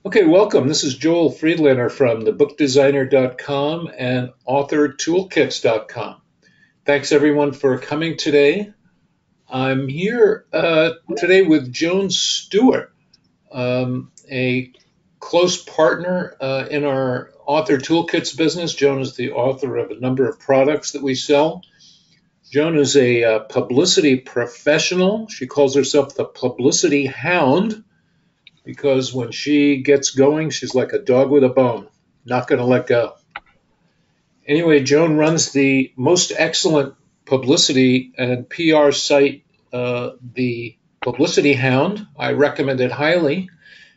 Okay, welcome. This is Joel Friedlander from thebookdesigner.com and authortoolkits.com. Thanks everyone for coming today. I'm here today with Joan Stewart, a close partner in our Author Toolkits business. Joan is the author of a number of products that we sell. Joan is a publicity professional. She calls herself the publicity hound because when she gets going, she's like a dog with a bone, not going to let go. Anyway, Joan runs the most excellent publicity and PR site, the Publicity Hound. I recommend it highly.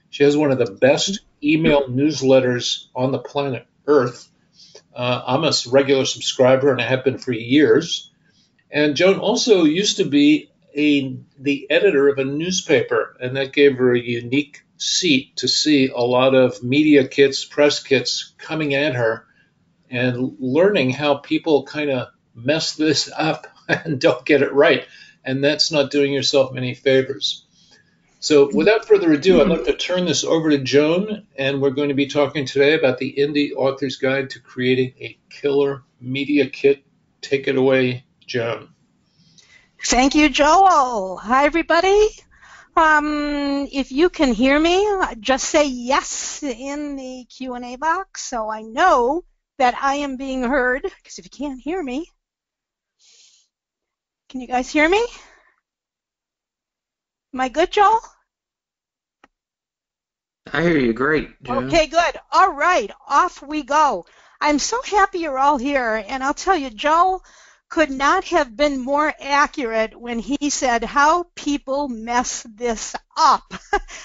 She has one of the best email newsletters on the planet Earth. I'm a regular subscriber and I have been for years. And Joan also used to be the editor of a newspaper, and that gave her a unique seat to see a lot of media kits, press kits coming at her and learning how people kind of mess this up and don't get it right. And that's not doing yourself many favors. So without further ado, I'd like to turn this over to Joan, and we're going to be talking today about the Indie Author's Guide to Creating a Killer Media Kit. Take it away, Joan. Thank you, Joel. Hi, everybody. If you can hear me, just say yes in the Q&A box so I know that I am being heard, because if you can't hear me, can you guys hear me? Am I good, Joel? I hear you great, Joan. Okay, good. All right, off we go. I'm so happy you're all here, and I'll tell you, Joel could not have been more accurate when he said how people mess this up.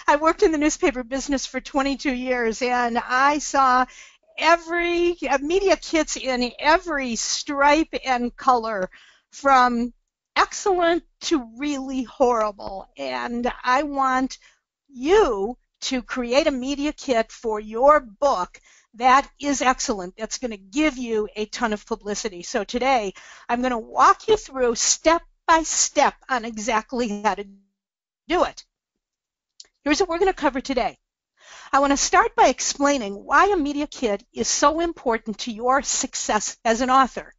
I worked in the newspaper business for 22 years, and I saw every media kits in every stripe and color, from excellent to really horrible. And I want you to create a media kit for your book that is excellent, that's going to give you a ton of publicity. So today, I'm going to walk you through step by step on exactly how to do it. Here's what we're going to cover today. I want to start by explaining why a media kit is so important to your success as an author.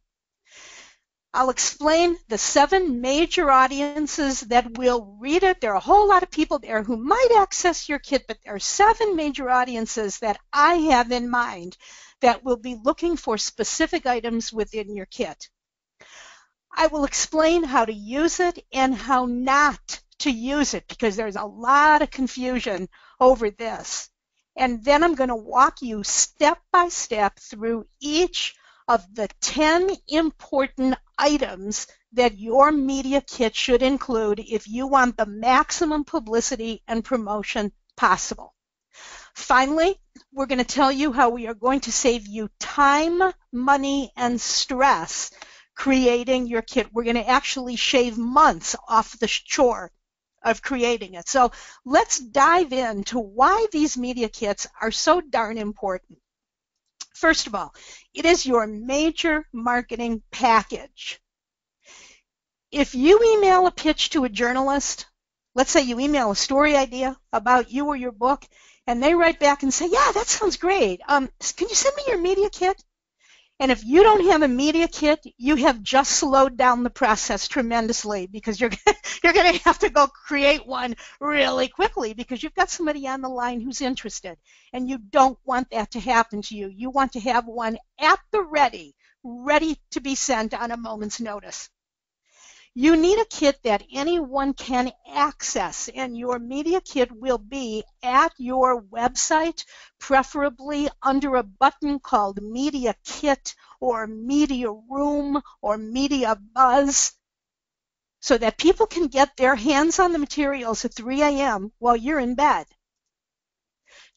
I'll explain the 7 major audiences that will read it. There are a whole lot of people there who might access your kit, but there are 7 major audiences that I have in mind that will be looking for specific items within your kit. I will explain how to use it and how not to use it, because there's a lot of confusion over this. And then I'm going to walk you step by step through each of the 10 important items that your media kit should include if you want the maximum publicity and promotion possible. Finally, we're going to tell you how we are going to save you time, money, and stress creating your kit. We're going to actually shave months off the chore of creating it. So let's dive into why these media kits are so darn important. First of all, it is your major marketing package. If you email a pitch to a journalist, let's say you email a story idea about you or your book, and they write back and say, yeah, that sounds great. Can you send me your media kit? And if you don't have a media kit, you have just slowed down the process tremendously, because you're going to have to go create one really quickly because you've got somebody on the line who's interested, and you don't want that to happen to you. You want to have one at the ready to be sent on a moment's notice. You need a kit that anyone can access, and your media kit will be at your website, preferably under a button called Media Kit or Media Room or Media Buzz, so that people can get their hands on the materials at 3 a.m. while you're in bed.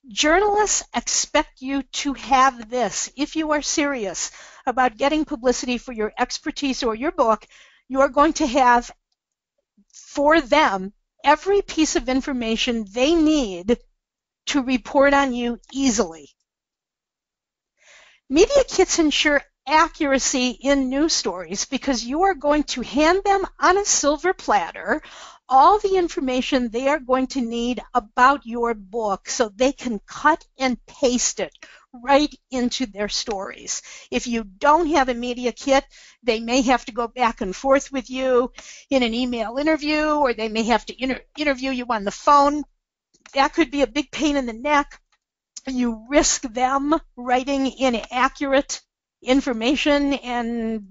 Journalists expect you to have this. If you are serious about getting publicity for your expertise or your book, you are going to have for them every piece of information they need to report on you easily. Media kits ensure accuracy in news stories because you are going to hand them on a silver platter all the information they are going to need about your book so they can cut and paste it right into their stories. If you don't have a media kit, they may have to go back and forth with you in an email interview, or they may have to interview you on the phone. That could be a big pain in the neck. You risk them writing inaccurate information, and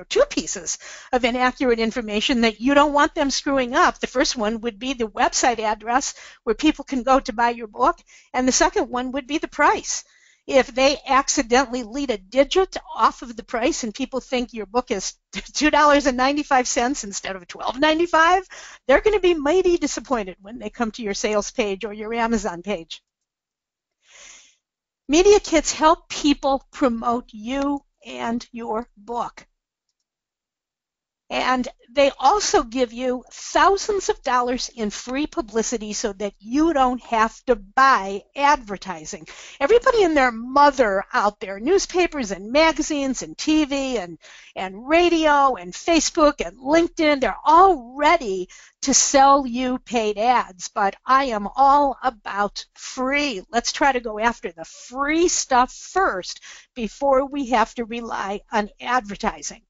two pieces of inaccurate information that you don't want them screwing up. The first one would be the website address where people can go to buy your book, and the second one would be the price. If they accidentally lead a digit off of the price and people think your book is $2.95 instead of $12.95, they're going to be mighty disappointed when they come to your sales page or your Amazon page. Media kits help people promote you and your book. And they also give you thousands of dollars in free publicity so that you don't have to buy advertising. Everybody and their mother out there, newspapers and magazines and TV and radio and Facebook and LinkedIn, they're all ready to sell you paid ads. But I am all about free. Let's try to go after the free stuff first before we have to rely on advertising.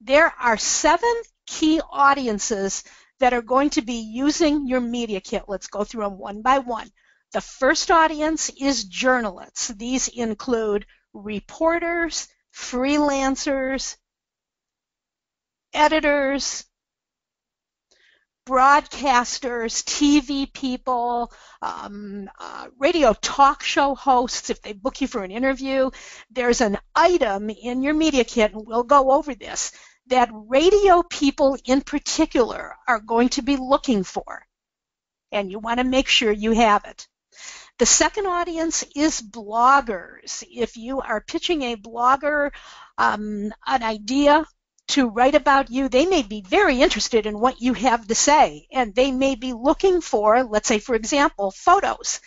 There are 7 key audiences that are going to be using your media kit. Let's go through them one by one. The first audience is journalists. These include reporters, freelancers, editors, broadcasters, TV people, radio talk show hosts, if they book you for an interview. There's an item in your media kit, and we'll go over this, that radio people in particular are going to be looking for, and you want to make sure you have it. The second audience is bloggers. If you are pitching a blogger an idea to write about you, they may be very interested in what you have to say, and they may be looking for, let's say, for example, photos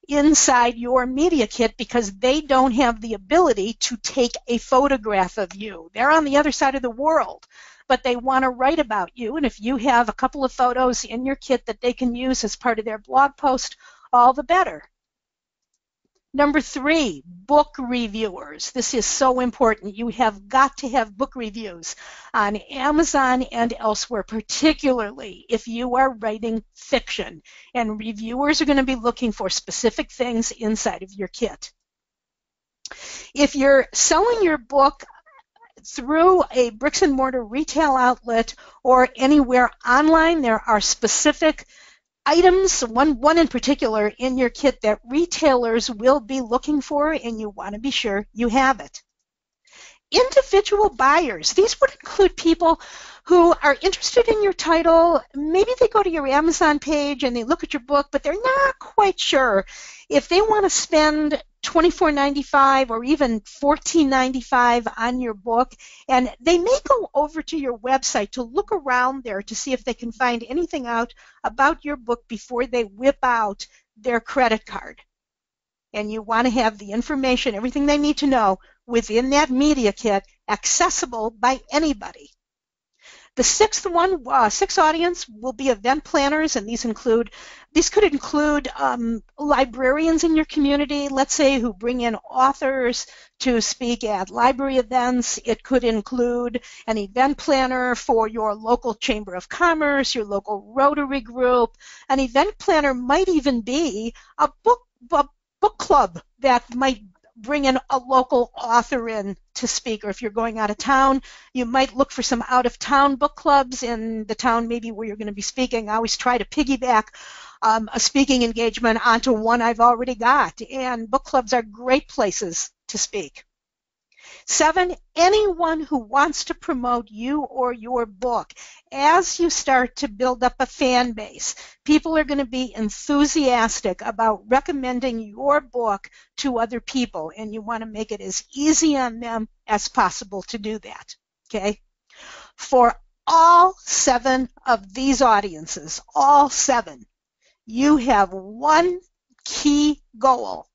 inside your media kit because they don't have the ability to take a photograph of you. They're on the other side of the world, but they want to write about you, and if you have a couple of photos in your kit that they can use as part of their blog post, all the better. Number 3, book reviewers. This is so important. You have got to have book reviews on Amazon and elsewhere, particularly if you are writing fiction. And reviewers are going to be looking for specific things inside of your kit. If you're selling your book through a bricks and mortar retail outlet or anywhere online, there are specific items, one in particular in your kit that retailers will be looking for, and you want to be sure you have it. Individual buyers. These would include people who are interested in your title. Maybe they go to your Amazon page and they look at your book, but they're not quite sure if they want to spend $24.95 or even $14.95 on your book, and they may go over to your website to look around there to see if they can find anything out about your book before they whip out their credit card. And you want to have the information, everything they need to know within that media kit, accessible by anybody. The sixth audience will be event planners, and these could include librarians in your community, let's say, who bring in authors to speak at library events. It could include an event planner for your local Chamber of Commerce, your local Rotary group. An event planner might even be a book club that might bring in a local author in to speak, or if you're going out of town, you might look for some out-of-town book clubs in the town maybe where you're going to be speaking. I always try to piggyback a speaking engagement onto one I've already got, and book clubs are great places to speak. 7, anyone who wants to promote you or your book. As you start to build up a fan base, people are going to be enthusiastic about recommending your book to other people, and you want to make it as easy on them as possible to do that. Okay? For all 7 of these audiences, all 7, you have one key goal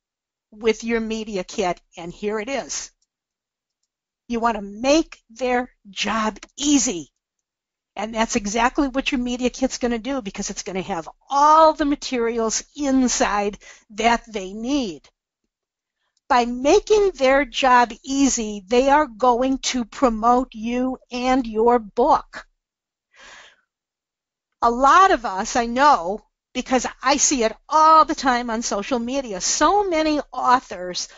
with your media kit, and here it is. You want to make their job easy. And that's exactly what your media kit's going to do, because it's going to have all the materials inside that they need. By making their job easy, they are going to promote you and your book. A lot of us, I know, because I see it all the time on social media, so many authors,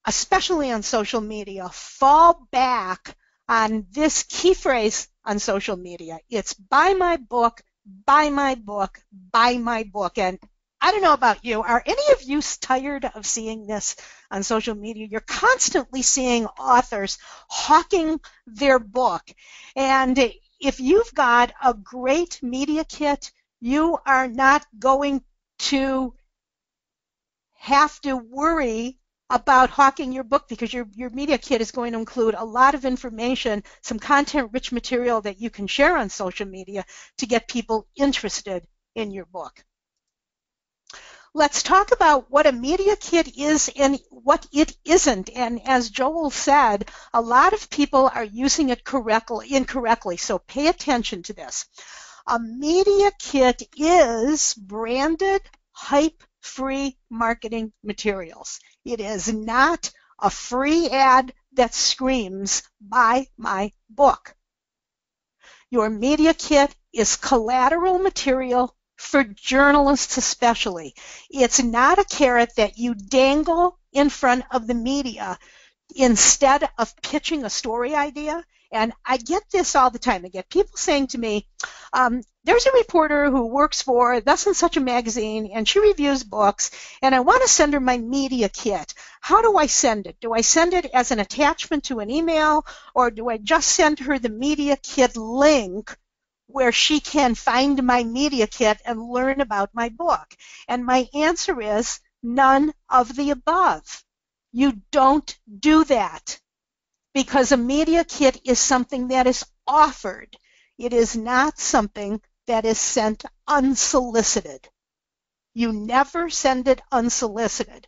especially on social media, fall back on this key phrase on social media. It's buy my book, buy my book, buy my book. And I don't know about you. Are any of you tired of seeing this on social media? You're constantly seeing authors hawking their book. And if you've got a great media kit, you are not going to have to worry about hawking your book, because your media kit is going to include a lot of information, some content-rich material that you can share on social media to get people interested in your book. Let's talk about what a media kit is and what it isn't. And as Joel said, a lot of people are using it incorrectly, so pay attention to this. A media kit is branded, hype-free marketing materials. It is not a free ad that screams, buy my book. Your media kit is collateral material for journalists especially. It's not a carrot that you dangle in front of the media instead of pitching a story idea. And I get this all the time. I get people saying to me, there's a reporter who works for thus and such a magazine, and she reviews books, and I want to send her my media kit. How do I send it? Do I send it as an attachment to an email, or do I just send her the media kit link where she can find my media kit and learn about my book? And my answer is none of the above. You don't do that, because a media kit is something that is offered. It is not something that is sent unsolicited. You never send it unsolicited.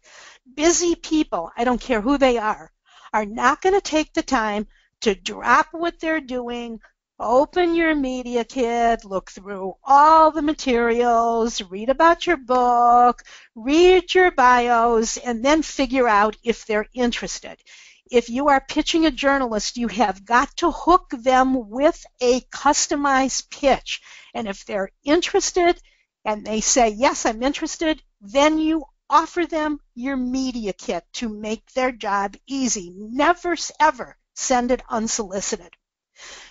Busy people, I don't care who they are not going to take the time to drop what they're doing, open your media kit, look through all the materials, read about your book, read your bios, and then figure out if they're interested. If you are pitching a journalist, you have got to hook them with a customized pitch. And if they're interested and they say, yes, I'm interested, then you offer them your media kit to make their job easy. Never, ever send it unsolicited.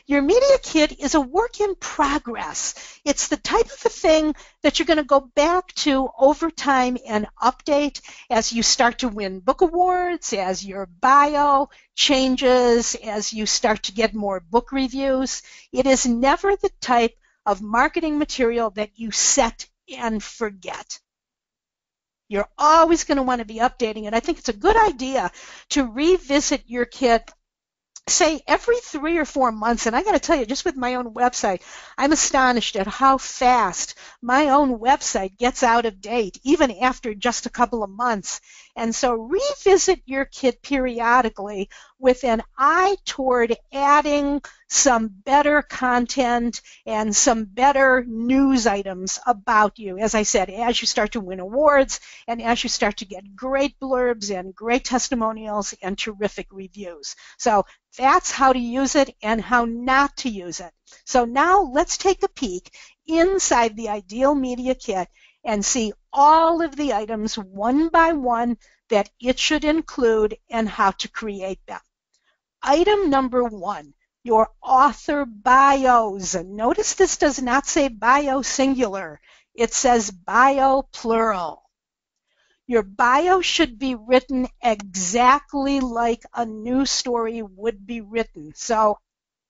Your media kit is a work in progress. It's the type of a thing that you're going to go back to over time and update as you start to win book awards, as your bio changes, as you start to get more book reviews. It is never the type of marketing material that you set and forget. You're always going to want to be updating it. I think it's a good idea to revisit your kit, say every 3 or 4 months. And I got to tell you, just with my own website, I'm astonished at how fast my own website gets out of date, even after just a couple of months. And so revisit your kit periodically with an eye toward adding some better content and some better news items about you. As I said, as you start to win awards and as you start to get great blurbs and great testimonials and terrific reviews. So that's how to use it and how not to use it. So now let's take a peek inside the Ideal Media Kit and see all of the items one by one that it should include and how to create them. Item number 1, your author bios. And notice this does not say bio singular. It says bio plural. Your bio should be written exactly like a news story would be written. So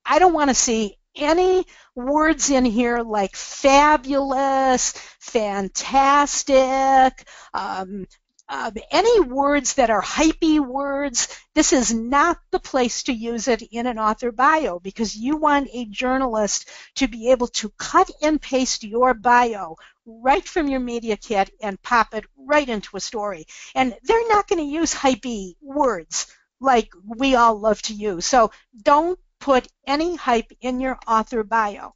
I don't want to see any words in here like fabulous, fantastic, any words that are hypey words. This is not the place to use it in an author bio, because you want a journalist to be able to cut and paste your bio right from your media kit and pop it right into a story. And they're not going to use hypey words like we all love to use. So don't put any hype in your author bio.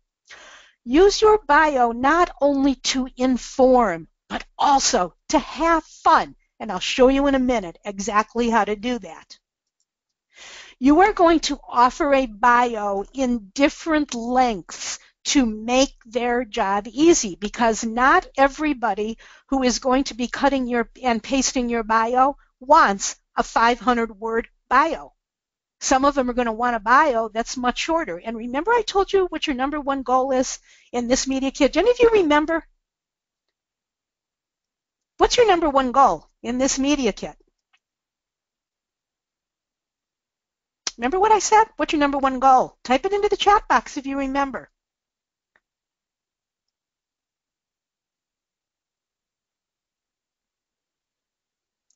Use your bio not only to inform, but also to have fun. And I'll show you in a minute exactly how to do that. You are going to offer a bio in different lengths to make their job easy, because not everybody who is going to be cutting your and pasting your bio wants a 500-word bio. Some of them are going to want a bio that's much shorter. And remember I told you what your number one goal is in this media kit? Do any of you remember? What's your number one goal in this media kit? Remember what I said? What's your number one goal? Type it into the chat box if you remember.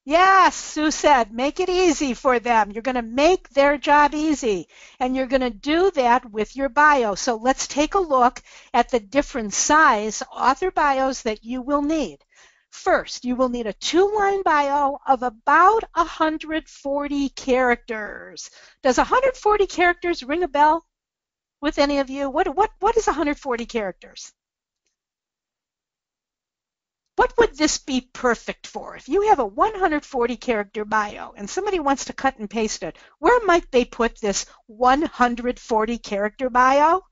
Yes, Sue said, make it easy for them. You're going to make their job easy, and you're going to do that with your bio. So let's take a look at the different size author bios that you will need. First, you will need a 2-line bio of about 140 characters. Does 140 characters ring a bell with any of you? What is 140 characters? What would this be perfect for? If you have a 140 character bio and somebody wants to cut and paste it, where might they put this 140 character bio?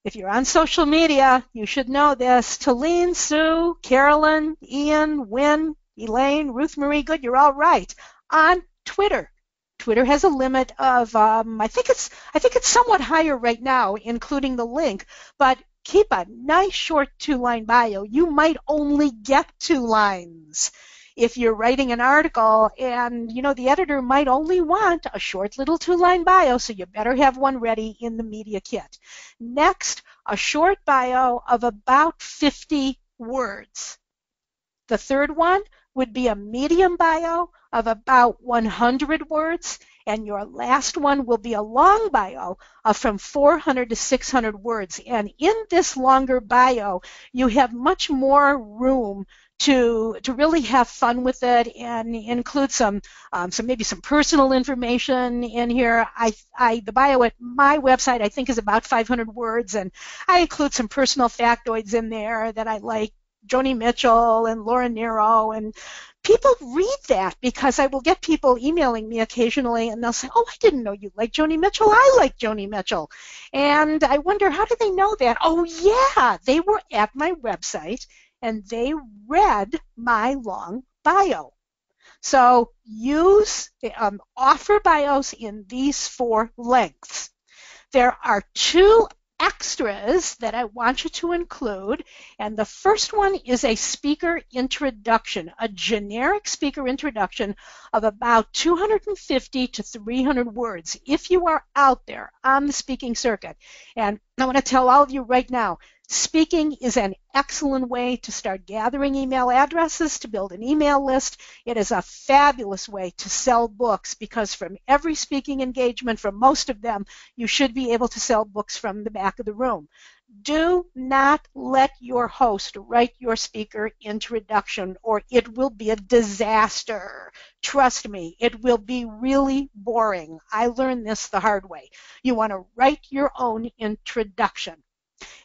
If you're on social media, you should know this. Talene, Sue, Carolyn, Ian, Wynn, Elaine, Ruth Marie, good, you're all right. On Twitter. Twitter has a limit of, I think it's somewhat higher right now, including the link, but keep a nice short 2-line bio. You might only get 2 lines if you're writing an article, and the editor might only want a short little 2-line bio, so you better have one ready in the media kit. Next, a short bio of about 50 words. The third one would be a medium bio of about 100 words, and your last one will be a long bio of from 400 to 600 words. And in this longer bio, you have much more room to really have fun with it and include some maybe some personal information in here. The bio at my website I think is about 500 words, and I include some personal factoids in there that I like. Joni Mitchell and Laura Nero, and people read that because I will get people emailing me occasionally and they'll say, oh, I didn't know you liked Joni Mitchell. I like Joni Mitchell. And I wonder, how do they know that? Oh, yeah, they were at my website and they read my long bio. So use offer bios in these 4 lengths. There are 2 extras that I want you to include, and the first one is a speaker introduction, a generic speaker introduction of about 250 to 300 words if you are out there on the speaking circuit. And I want to tell all of you right now, speaking is an excellent way to start gathering email addresses, to build an email list. It is a fabulous way to sell books, because from every speaking engagement, from most of them, you should be able to sell books from the back of the room. Do not let your host write your speaker introduction, or it will be a disaster. Trust me, it will be really boring. I learned this the hard way. You want to write your own introduction.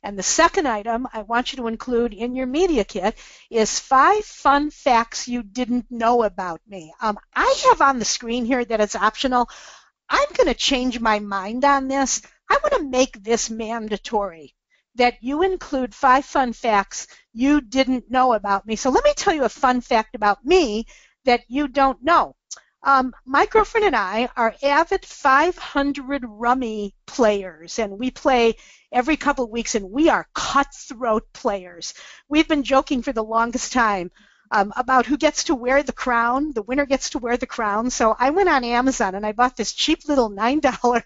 And the second item I want you to include in your media kit is 5 fun facts you didn't know about me. I have on the screen here that it's optional. I'm going to change my mind on this. I want to make this mandatory, that you include 5 fun facts you didn't know about me. So let me tell you a fun fact about me that you don't know. My girlfriend and I are avid 500 rummy players, and we play every couple of weeks, and we are cutthroat players. We've been joking for the longest time about who gets to wear the crown. The winner gets to wear the crown. So I went on Amazon and I bought this cheap little $9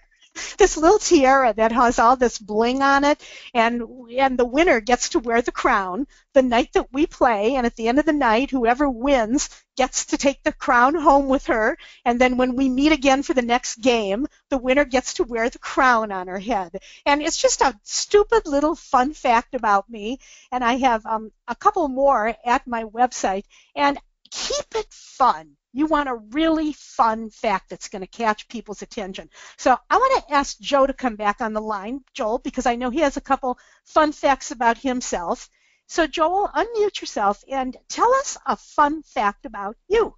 this little tiara that has all this bling on it, and the winner gets to wear the crown the night that we play, and at the end of the night, whoever wins gets to take the crown home with her, and then when we meet again for the next game, the winner gets to wear the crown on her head. And it's just a stupid little fun fact about me, and I have a couple more at my website. And keep it fun. You want a really fun fact that's going to catch people's attention. So I want to ask Joe to come back on the line, Joel, because I know he has a couple fun facts about himself. So Joel, unmute yourself and tell us a fun fact about you.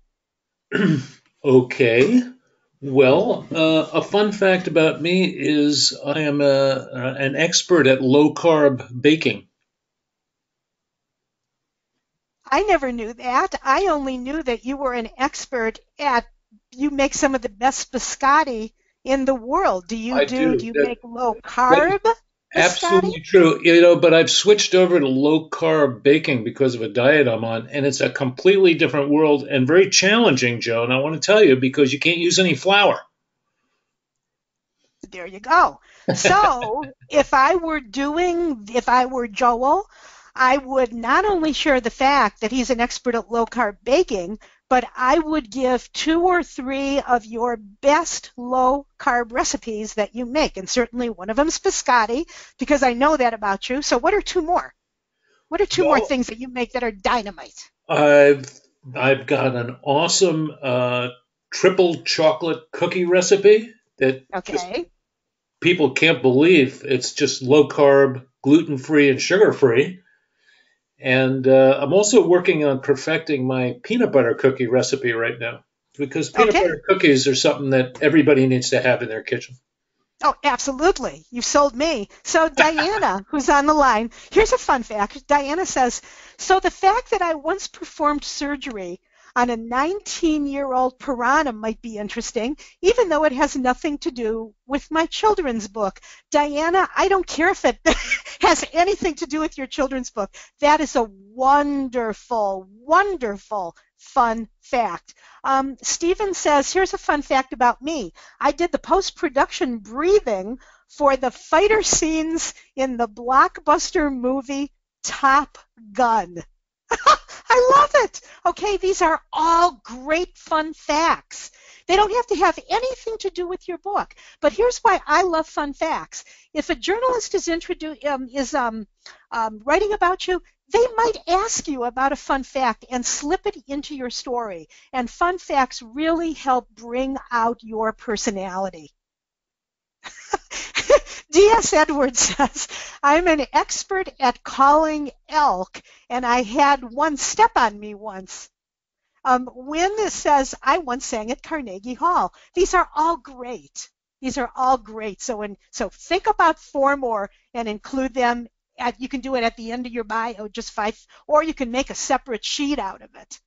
Okay. Well, a fun fact about me is I am an expert at low carb baking. I never knew that. I only knew that you were an expert at, you make some of the best biscotti in the world. Do I do do. you make low That is carb biscotti? absolutely true. But I've switched over to low carb baking because of a diet I'm on, and it's a completely different world and very challenging, Joe. And I want to tell you because you can't use any flour. There you go. So if I were Joel, I would not only share the fact that he's an expert at low carb baking, but I would give 2 or 3 of your best low carb recipes that you make. And certainly one of them is biscotti, because I know that about you. So what are 2 more? What are 2 more Well, things that you make that are dynamite? I've I've got an awesome triple chocolate cookie recipe that just Okay. people can't believe. It's just low carb, gluten free, and sugar free. And I'm also working on perfecting my peanut butter cookie recipe right now because peanut Okay. butter cookies are something that everybody needs to have in their kitchen. Oh, absolutely. You've sold me. So Diana, who's on the line, here's a fun fact. Diana says, so the fact that I once performed surgery on a 19-year-old piranha might be interesting, even though it has nothing to do with my children's book. Diana, I don't care if it has anything to do with your children's book. That is a wonderful, wonderful fun fact. Stephen says, here's a fun fact about me. I did the post-production breathing for the fighter scenes in the blockbuster movie Top Gun. I love it. Okay, these are all great fun facts. They don't have to have anything to do with your book. But here's why I love fun facts. If a journalist is writing about you, they might ask you about a fun fact and slip it into your story. And fun facts really help bring out your personality. D.S. Edwards says, I'm an expert at calling elk, and I had one step on me once. Wynn says, I once sang at Carnegie Hall. These are all great. These are all great. So think about 4 more and include them. You can do it at the end of your bio, just 5, or you can make a separate sheet out of it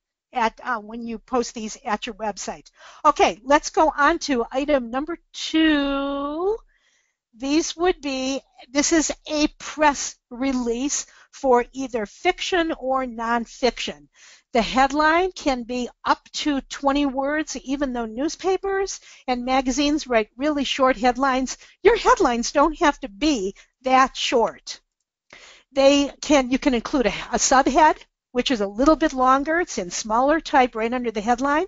when you post these at your website. Okay, let's go on to item number 2. This is a press release for either fiction or nonfiction. The headline can be up to 20 words, even though newspapers and magazines write really short headlines. Your headlines don't have to be that short. You can include a subhead, which is a little bit longer. It's in smaller type right under the headline.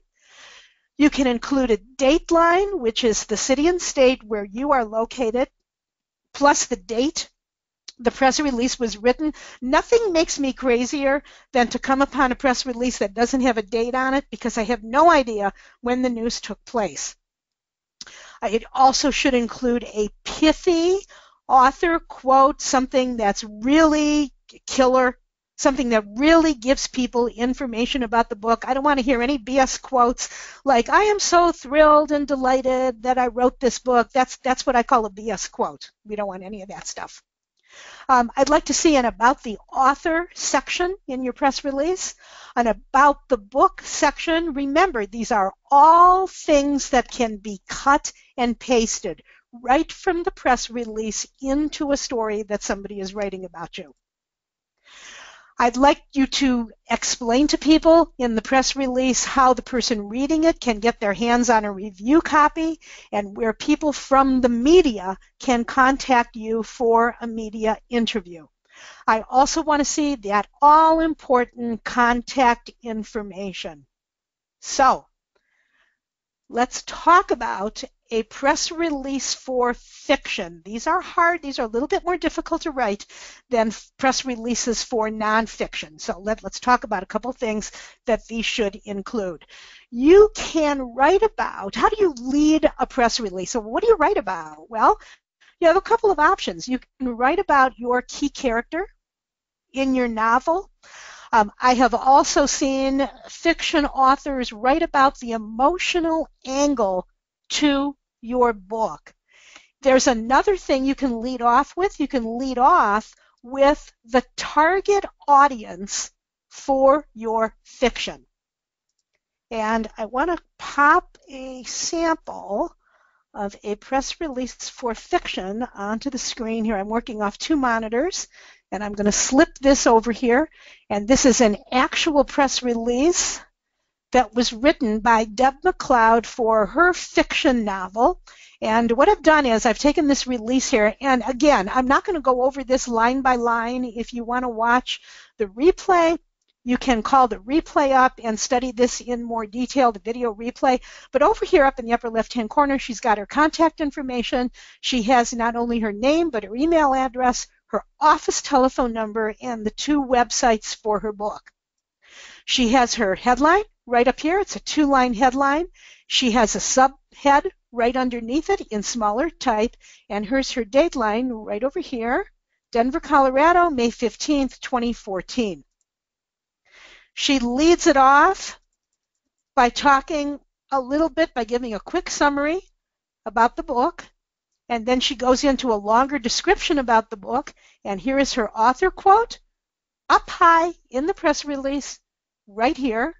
You can include a date line, which is the city and state where you are located, plus the date the press release was written. Nothing makes me crazier than to come upon a press release that doesn't have a date on it, because I have no idea when the news took place. It also should include a pithy author quote, something that's really killer, something that really gives people information about the book. I don't want to hear any BS quotes like, I am so thrilled and delighted that I wrote this book. That's what I call a BS quote. We don't want any of that stuff. I'd like to see an about the author section in your press release, an about the book section. Remember, these are all things that can be cut and pasted right from the press release into a story that somebody is writing about you. I'd like you to explain to people in the press release how the person reading it can get their hands on a review copy, and where people from the media can contact you for a media interview. I also want to see that all-important contact information. So let's talk about a press release for fiction. These are hard. These are a little bit more difficult to write than press releases for nonfiction. So let's talk about a couple things that these should include. You can write about, how do you lead a press release? So what do you write about? Well, you have a couple of options. You can write about your key character in your novel. I have also seen fiction authors write about the emotional angle to your book. There's another thing you can lead off with. You can lead off with the target audience for your fiction. And I want to pop a sample of a press release for fiction onto the screen here. I'm working off two monitors, and I'm going to slip this over here. And this is an actual press release that was written by Deb McLeod for her fiction novel. And what I've done is I've taken this release here, and again, I'm not going to go over this line by line. If you want to watch the replay, you can call the replay up and study this in more detail, the video replay. But over here up in the upper left-hand corner, she's got her contact information. She has not only her name, but her email address, her office telephone number, and the two websites for her book. She has her headline right up here. It's a two-line headline. She has a subhead right underneath it in smaller type. And here's her date line right over here, Denver, Colorado, May 15th, 2014. She leads it off by talking a little bit, by giving a quick summary about the book, and then she goes into a longer description about the book, and here is her author quote, up high in the press release, right here,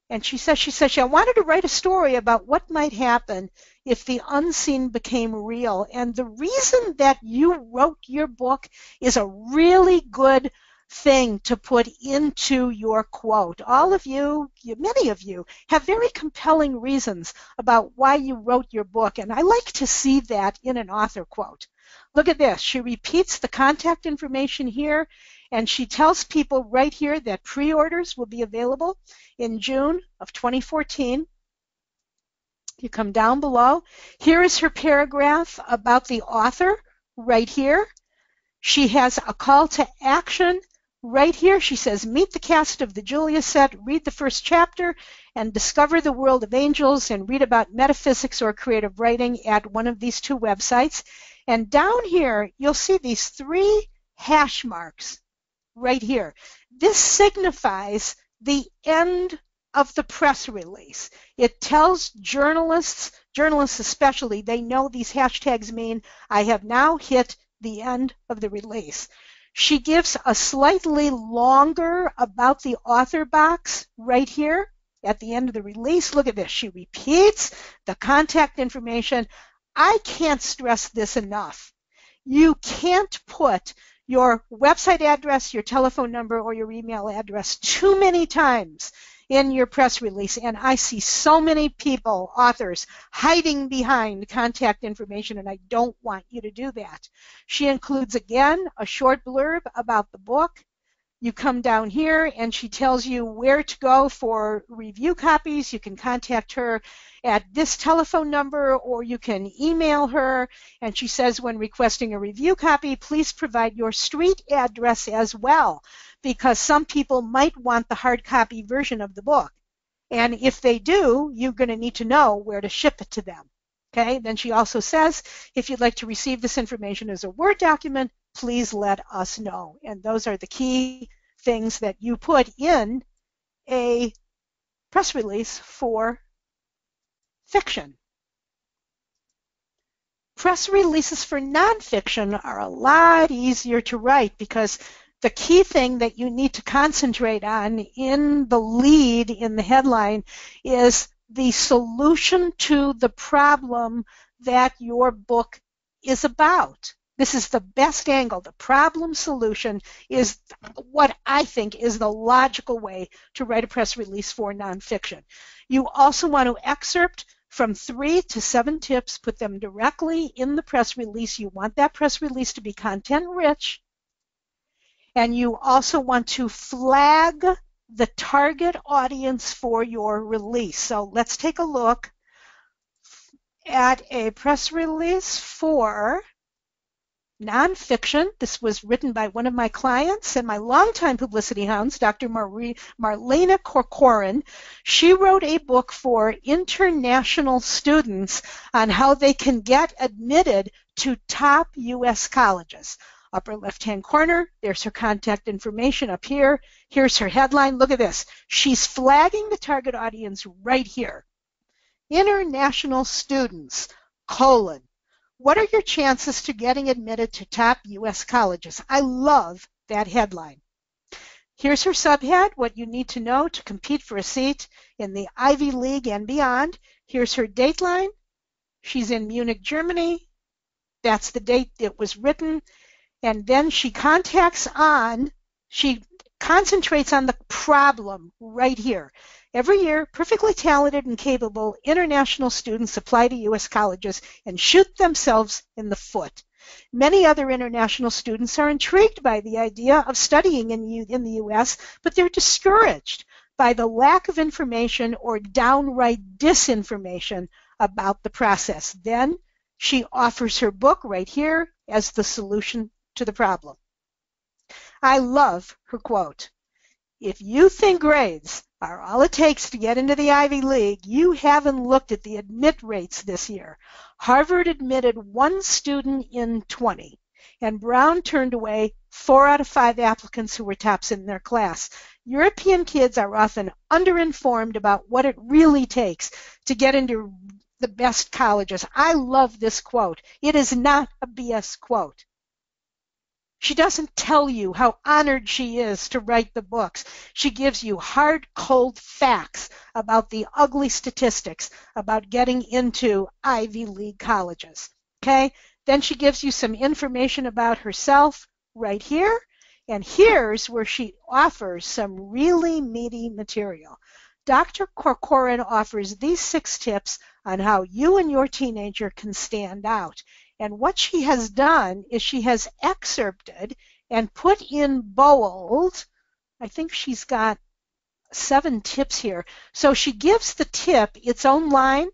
and she says, I wanted to write a story about what might happen if the unseen became real, and the reason that you wrote your book is a really good thing to put into your quote. All of you, many of you, have very compelling reasons about why you wrote your book, and I like to see that in an author quote. Look at this. She repeats the contact information here, and she tells people right here that pre-orders will be available in June of 2014. You come down below. Here is her paragraph about the author right here. She has a call to action right here. She says, meet the cast of the Julia set, read the first chapter, and discover the world of angels, and read about metaphysics or creative writing at one of these two websites. And down here, you'll see these three hash marks right here. This signifies the end of the press release. It tells journalists especially, they know these hashtags mean I have now hit the end of the release. She gives a slightly longer about the author box right here at the end of the release. Look at this. She repeats the contact information. I can't stress this enough. You can't put your website address, your telephone number, or your email address too many times in your press release, and I see so many people, authors, hiding behind contact information, and I don't want you to do that. She includes, again, a short blurb about the book. You come down here, and she tells you where to go for review copies. You can contact her at this telephone number, or you can email her, and she says when requesting a review copy, please provide your street address as well, because some people might want the hard copy version of the book. And if they do, you're going to need to know where to ship it to them. Okay? Then she also says, if you'd like to receive this information as a Word document, please let us know. And those are the key things that you put in a press release for fiction. Press releases for nonfiction are a lot easier to write because the key thing that you need to concentrate on in the lead, in the headline, is the solution to the problem that your book is about. This is the best angle. The problem solution is what I think is the logical way to write a press release for nonfiction. You also want to excerpt from 3 to 7 tips, put them directly in the press release. You want that press release to be content-rich. And you also want to flag the target audience for your release. So let's take a look at a press release for Nonfiction. This was written by one of my clients and my longtime publicity hounds, Dr. Marlena Corcoran. She wrote a book for international students on how they can get admitted to top U.S. colleges. Upper left-hand corner, there's her contact information up here. Here's her headline. Look at this. She's flagging the target audience right here. International students, colon. What are your chances to getting admitted to top U.S. colleges? I love that headline. Here's her subhead, what you need to know to compete for a seat in the Ivy League and beyond. Here's her dateline. She's in Munich, Germany. That's the date it was written. And then she concentrates on the problem right here. Every year, perfectly talented and capable international students apply to U.S. colleges and shoot themselves in the foot. Many other international students are intrigued by the idea of studying in the U.S., but they're discouraged by the lack of information or downright disinformation about the process. Then she offers her book right here as the solution to the problem. I love her quote. If you think grades are all it takes to get into the Ivy League, you haven't looked at the admit rates this year. Harvard admitted 1 student in 20, and Brown turned away 4 out of 5 applicants who were tops in their class. European kids are often underinformed about what it really takes to get into the best colleges. I love this quote. It is not a BS quote. She doesn't tell you how honored she is to write the books. She gives you hard, cold facts about the ugly statistics about getting into Ivy League colleges. Okay? Then she gives you some information about herself right here. And here's where she offers some really meaty material. Dr. Corcoran offers these 6 tips on how you and your teenager can stand out. And what she has done is she has excerpted and put in bold, I think she's got 7 tips here. So she gives the tip its own line,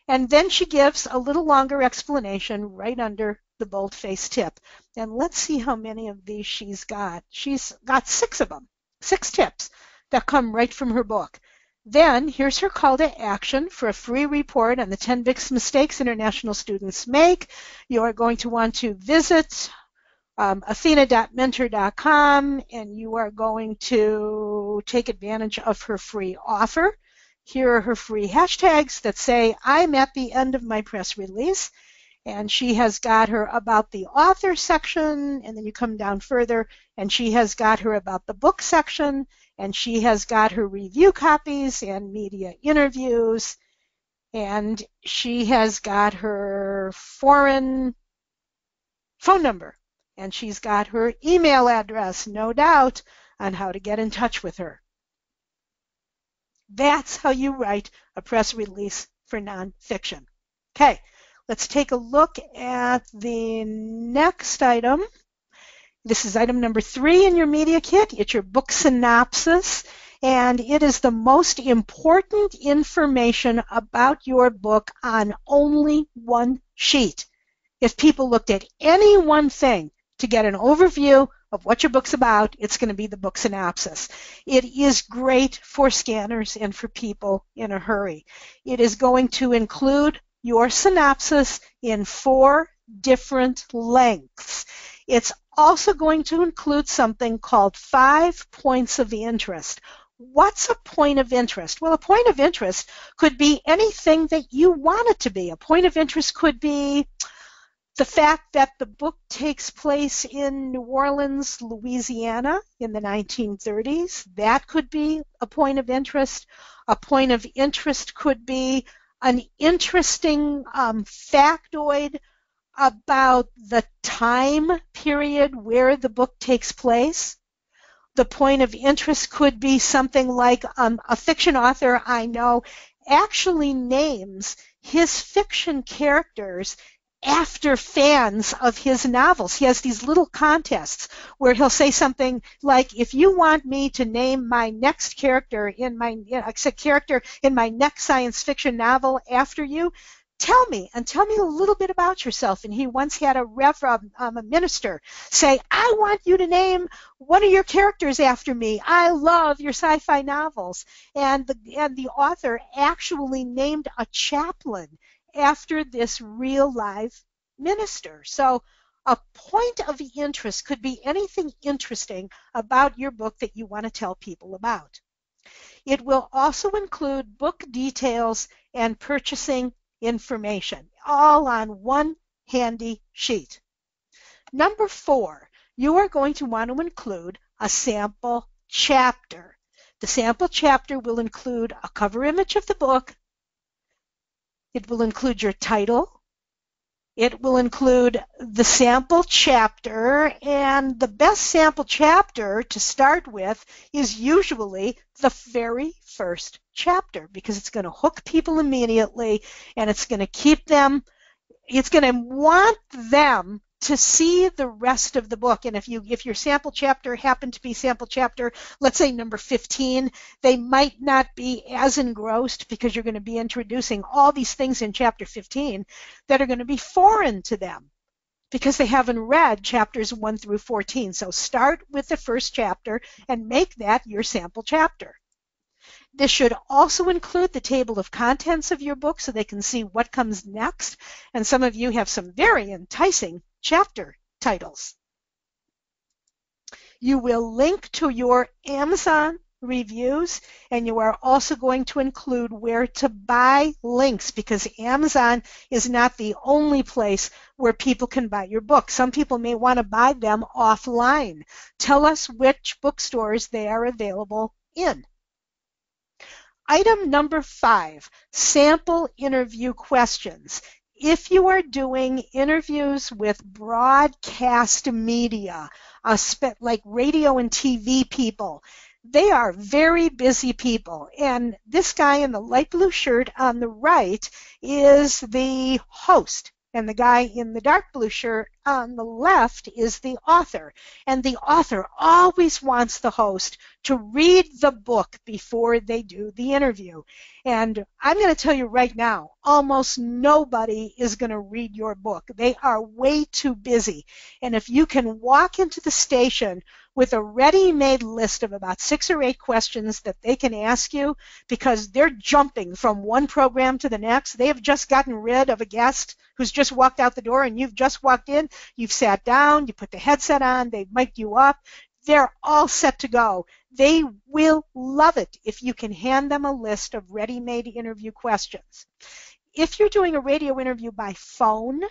and then she gives a little longer explanation right under the bold-faced tip. And let's see how many of these she's got. She's got 6 of them, 6 tips that come right from her book. Then here's her call to action for a free report on the 10 biggest mistakes international students make. You are going to want to visit athena.mentor.com, and you are going to take advantage of her free offer. Here are her free hashtags that say, I'm at the end of my press release. And she has got her about the author section, and then you come down further, and she has got her about the book section, and she has got her review copies and media interviews, and she has got her foreign phone number, and she's got her email address, no doubt, on how to get in touch with her. That's how you write a press release for nonfiction. Okay. Let's take a look at the next item. This is item number 3 in your media kit. It's your book synopsis, and it is the most important information about your book on only one sheet. If people looked at any one thing to get an overview of what your book's about, it's going to be the book synopsis. It is great for scanners and for people in a hurry. It is going to include your synopsis in 4 different lengths. It's also going to include something called 5 points of interest. What's a point of interest? Well, a point of interest could be anything that you want it to be. A point of interest could be the fact that the book takes place in New Orleans, Louisiana in the 1930s. That could be a point of interest. A point of interest could be an interesting factoid about the time period where the book takes place. The point of interest could be something like a fiction author I know actually names his fiction characters after fans of his novels. He has these little contests where he'll say something like, if you want me to name my next character in my next science fiction novel after you, tell me a little bit about yourself. And he once had a minister say, I want you to name one of your characters after me. I love your sci-fi novels. And the author actually named a chaplain after this real live minister. So a point of interest could be anything interesting about your book that you want to tell people about. It will also include book details and purchasing information, all on one handy sheet. Number 4, you are going to want to include a sample chapter. The sample chapter will include a cover image of the book. It will include your title. It will include the sample chapter, and the best sample chapter to start with is usually the very first chapter, because it's going to hook people immediately, and it's going to want them to see the rest of the book. And if your sample chapter happened to be sample chapter, let's say number 15, they might not be as engrossed because you're going to be introducing all these things in chapter 15 that are going to be foreign to them because they haven't read chapters 1 through 14. So start with the first chapter and make that your sample chapter. This should also include the table of contents of your book so they can see what comes next. And some of you have some very enticing chapter titles. You will link to your Amazon reviews, and you are also going to include where to buy links, because Amazon is not the only place where people can buy your book. Some people may want to buy them offline. Tell us which bookstores they are available in. Item number 5, sample interview questions. If you are doing interviews with broadcast media, like radio and TV people, they are very busy people. And this guy in the light blue shirt on the right is the host. And the guy in the dark blue shirt on the left is the author. And the author always wants the host to read the book before they do the interview. And I'm going to tell you right now, almost nobody is going to read your book. They are way too busy. And if you can walk into the station with a ready-made list of about 6 or 8 questions that they can ask you, because they're jumping from one program to the next. They have just gotten rid of a guest who's just walked out the door, and you've just walked in, you've sat down, you put the headset on, they've mic'd you up. They're all set to go. They will love it if you can hand them a list of ready-made interview questions. If you're doing a radio interview by phone,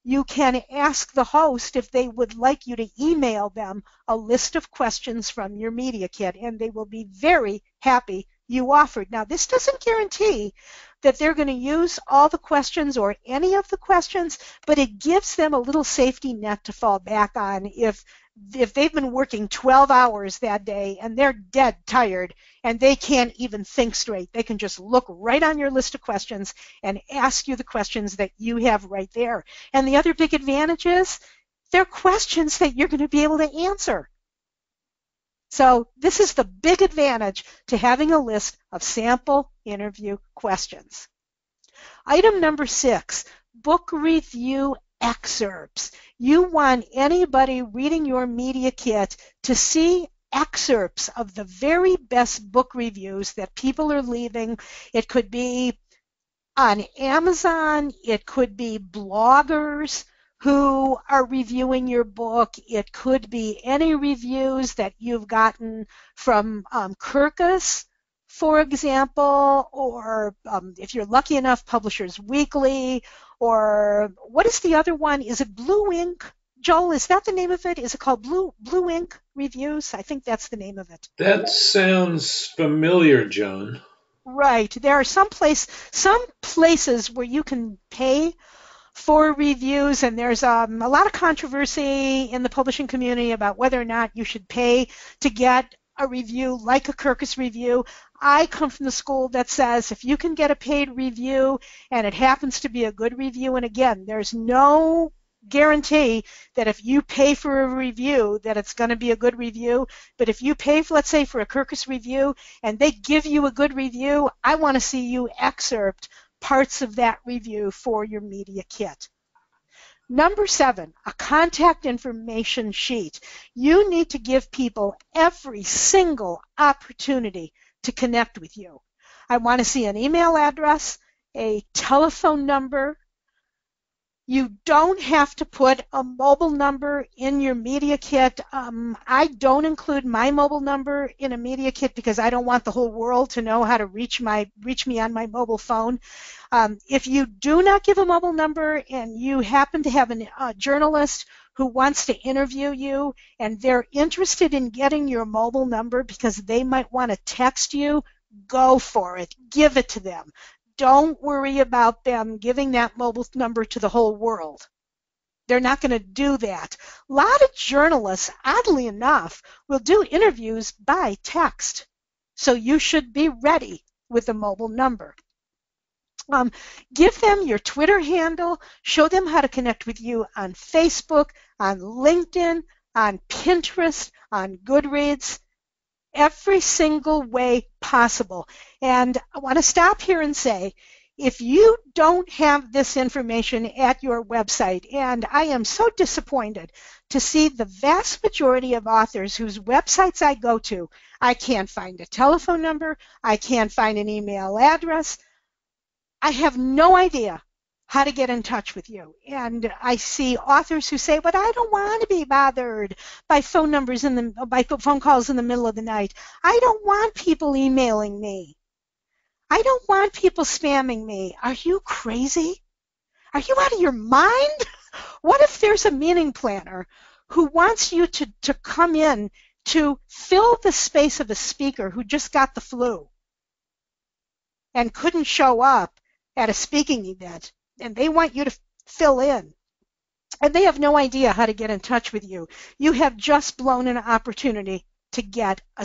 you can ask the host if they would like you to email them a list of questions from your media kit, and they will be very happy you offered. Now, this doesn't guarantee that they're going to use all the questions or any of the questions, but it gives them a little safety net to fall back on if they've been working 12 hours that day and they're dead tired and they can't even think straight. They can just look right on your list of questions and ask you the questions that you have right there. And the other big advantage is they're questions that you're going to be able to answer. So this is the big advantage to having a list of sample interview questions. Item number 6, book review excerpts. You want anybody reading your media kit to see excerpts of the very best book reviews that people are leaving. It could be on Amazon, it could be bloggers who are reviewing your book. It could be any reviews that you've gotten from Kirkus, for example, or if you're lucky enough, Publishers Weekly, or what is the other one? Is it Blue Ink? Joel, is that the name of it? Is it called Blue Ink Reviews? I think that's the name of it. That sounds familiar, Joan. Right. There are some places where you can pay for reviews, and there's a lot of controversy in the publishing community about whether or not you should pay to get a review like a Kirkus review. I come from the school that says if you can get a paid review and it happens to be a good review, and again, there's no guarantee that if you pay for a review that it's going to be a good review, but if you pay, let's say, for a Kirkus review and they give you a good review, I want to see you excerpt parts of that review for your media kit. Number 7, a contact information sheet. You need to give people every single opportunity to connect with you. I want to see an email address, a telephone number. You don't have to put a mobile number in your media kit. I don't include my mobile number in a media kit because I don't want the whole world to know how to reach me on my mobile phone. If you do not give a mobile number and you happen to have a journalist who wants to interview you and they're interested in getting your mobile number because they might want to text you, go for it. Give it to them. Don't worry about them giving that mobile number to the whole world. They're not going to do that. A lot of journalists, oddly enough, will do interviews by text. So you should be ready with a mobile number. Give them your Twitter handle. Show them how to connect with you on Facebook, on LinkedIn, on Pinterest, on Goodreads. Every single way possible. And I want to stop here and say, if you don't have this information at your website, and I am so disappointed to see the vast majority of authors whose websites I go to, I can't find a telephone number, I can't find an email address, I have no idea how to get in touch with you. And I see authors who say, but I don't want to be bothered by phone calls in the middle of the night. I don't want people emailing me. I don't want people spamming me. Are you crazy? Are you out of your mind? What if there's a meeting planner who wants you to come in to fill the space of a speaker who just got the flu and couldn't show up at a speaking event, and they want you to fill in, and they have no idea how to get in touch with you? You have just blown an opportunity to get a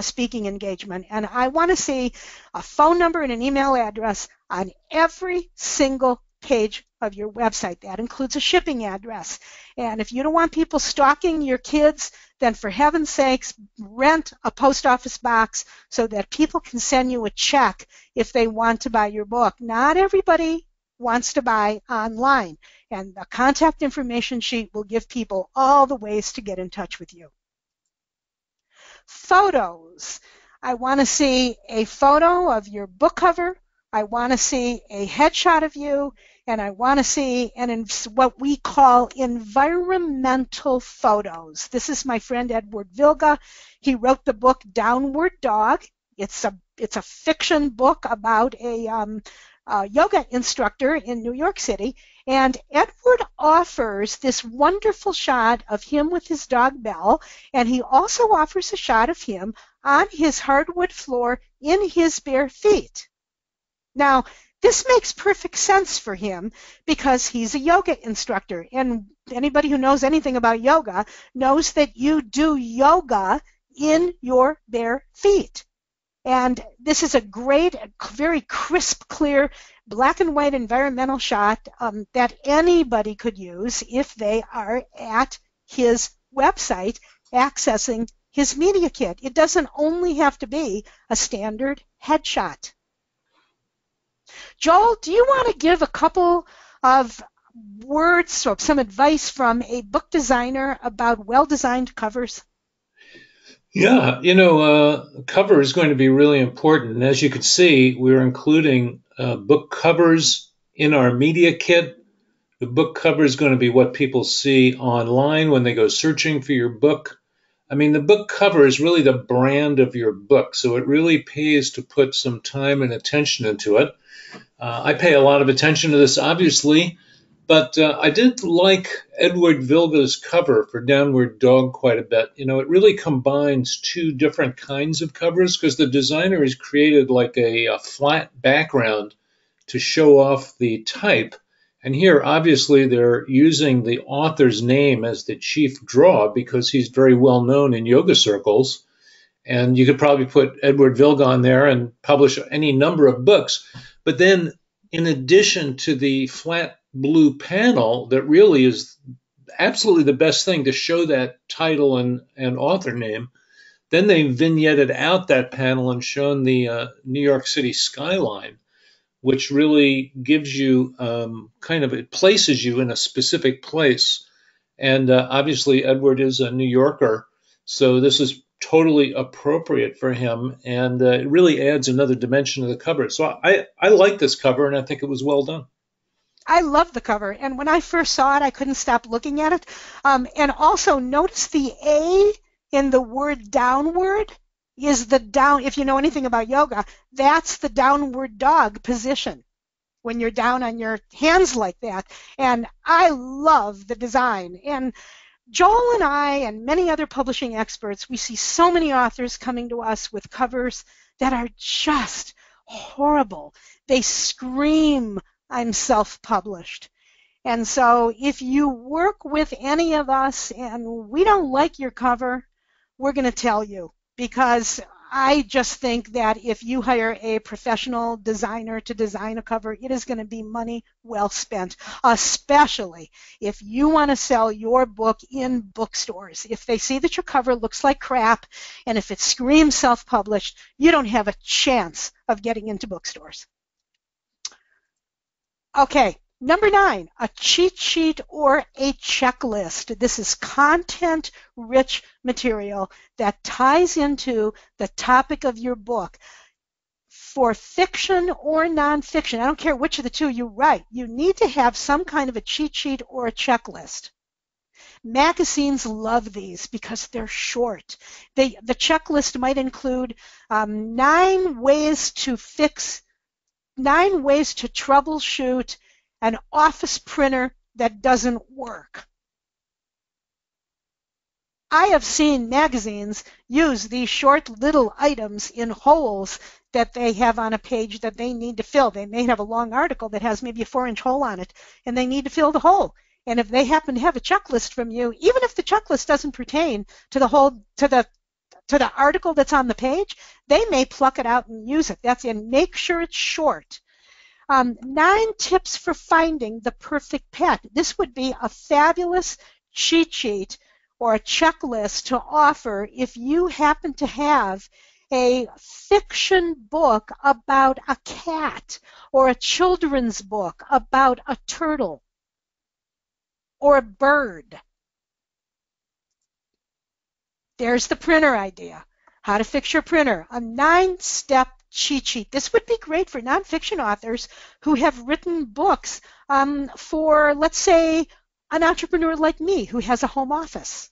speaking engagement. And I want to see a phone number and an email address on every single page of your website. That includes a shipping address. And if you don't want people stalking your kids, then for heaven's sakes, rent a post office box so that people can send you a check if they want to buy your book. Not everybody wants to buy online. And the contact information sheet will give people all the ways to get in touch with you. Photos. I want to see a photo of your book cover. I want to see a headshot of you, and I want to see what we call environmental photos. This is my friend Edward Vilga. He wrote the book Downward Dog. It's a fiction book about a yoga instructor in New York City, and Edward offers this wonderful shot of him with his dog Belle, and he also offers a shot of him on his hardwood floor in his bare feet. Now, this makes perfect sense for him because he's a yoga instructor, and anybody who knows anything about yoga knows that you do yoga in your bare feet. And this is a great, very crisp, clear, black and white environmental shot that anybody could use if they are at his website accessing his media kit. It doesn't only have to be a standard headshot. Joel, do you want to give a couple of words or some advice from a book designer about well-designed covers? Yeah, cover is going to be really important. And as you can see, we're including book covers in our media kit. The book cover is going to be what people see online when they go searching for your book. I mean, the book cover is really the brand of your book, so it really pays to put some time and attention into it. I pay a lot of attention to this, obviously, but I did like Edward Vilga's cover for Downward Dog quite a bit. It really combines two different kinds of covers because the designer has created like a flat background to show off the type. And here, obviously, they're using the author's name as the chief draw because he's very well known in yoga circles. And you could probably put Edward Vilga on there and publish any number of books. But then, in addition to the flat blue panel that really is absolutely the best thing to show that title and author name, then they vignetted out that panel and shown the New York City skyline which really gives you it places you in a specific place. And obviously, Edward is a New Yorker, so this is totally appropriate for him, and it really adds another dimension to the cover. So I like this cover, and I think it was well done. I love the cover, and when I first saw it, I couldn't stop looking at it. And also, notice the A in the word downward is the down. If you know anything about yoga, that's the downward dog position when you're down on your hands like that. And I love the design. And Joel and I and many other publishing experts, we see so many authors coming to us with covers that are just horrible. They scream, I'm self-published. And so if you work with any of us and we don't like your cover, we're going to tell you, because I just think that if you hire a professional designer to design a cover, it is going to be money well spent, especially if you want to sell your book in bookstores. If they see that your cover looks like crap and if it screams self-published, you don't have a chance of getting into bookstores. Okay, number 9, a cheat sheet or a checklist. This is content-rich material that ties into the topic of your book. For fiction or nonfiction, I don't care which of the two you write, you need to have some kind of a cheat sheet or a checklist. Magazines love these because they're short. The checklist might include 9 ways to troubleshoot an office printer that doesn't work. I have seen magazines use these short little items in holes that they have on a page that they need to fill. They may have a long article that has maybe a 4-inch hole on it, and they need to fill the hole. And if they happen to have a checklist from you, even if the checklist doesn't pertain to the article that's on the page, they may pluck it out and use it. And make sure it's short. 9 tips for finding the perfect pet. This would be a fabulous cheat sheet or a checklist to offer if you happen to have a fiction book about a cat or a children's book about a turtle or a bird. There's the printer idea. How to fix your printer. A 9-step cheat sheet. This would be great for nonfiction authors who have written books for, let's say, an entrepreneur like me who has a home office.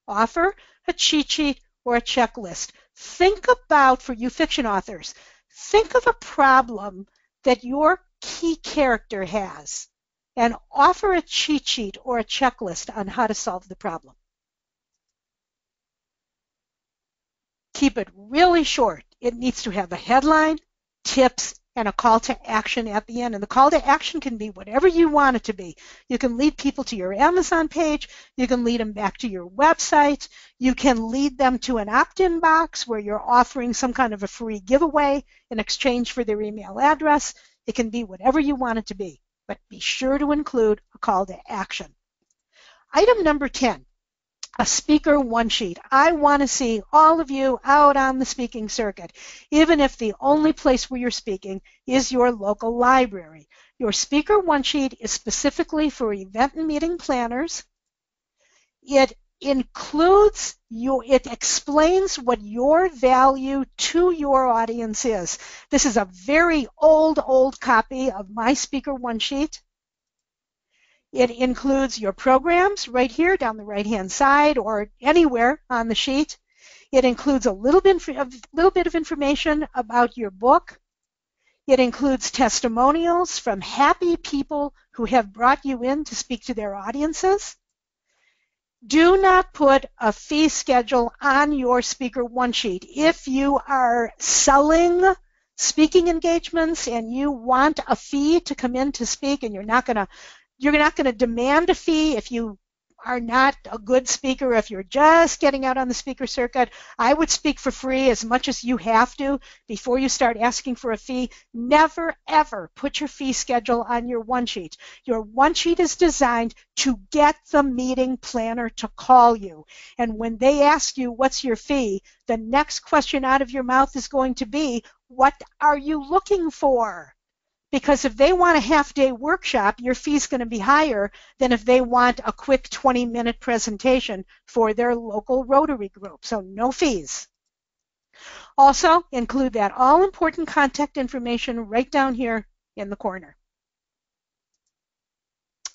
Offer a cheat sheet or a checklist. Think about, for you fiction authors, think of a problem that your key character has and offer a cheat sheet or a checklist on how to solve the problem. Keep it really short. It needs to have a headline, tips, and a call to action at the end. And the call to action can be whatever you want it to be. You can lead people to your Amazon page. You can lead them back to your website. You can lead them to an opt-in box where you're offering some kind of a free giveaway in exchange for their email address. It can be whatever you want it to be, but be sure to include a call to action. Item number 10. A speaker one-sheet. I want to see all of you out on the speaking circuit, even if the only place where you're speaking is your local library. Your speaker one-sheet is specifically for event and meeting planners. It explains what your value to your audience is. This is a very old copy of my speaker one-sheet. It includes your programs right here down the right-hand side or anywhere on the sheet. It includes a little bit of information about your book. It includes testimonials from happy people who have brought you in to speak to their audiences. Do not put a fee schedule on your speaker one-sheet. If you are selling speaking engagements and you want a fee to come in to speak and you're not going to demand a fee if you are not a good speaker, if you're just getting out on the speaker circuit, I would speak for free as much as you have to before you start asking for a fee. Never, ever put your fee schedule on your one sheet. Your one sheet is designed to get the meeting planner to call you. And when they ask you, what's your fee? The next question out of your mouth is going to be, what are you looking for? Because if they want a half-day workshop, your fee is going to be higher than if they want a quick 20-minute presentation for their local Rotary group. So no fees. Also, include that all-important contact information right down here in the corner.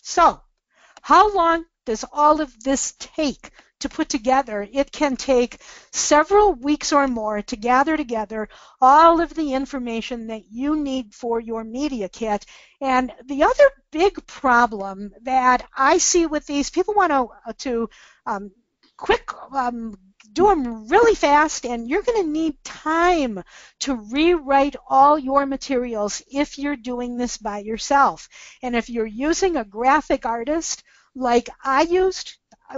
So, how long does all of this take to put together? It can take several weeks or more to gather together all of the information that you need for your media kit. And the other big problem that I see with these, people want to do them really fast, and you're going to need time to rewrite all your materials if you're doing this by yourself. And if you're using a graphic artist like I used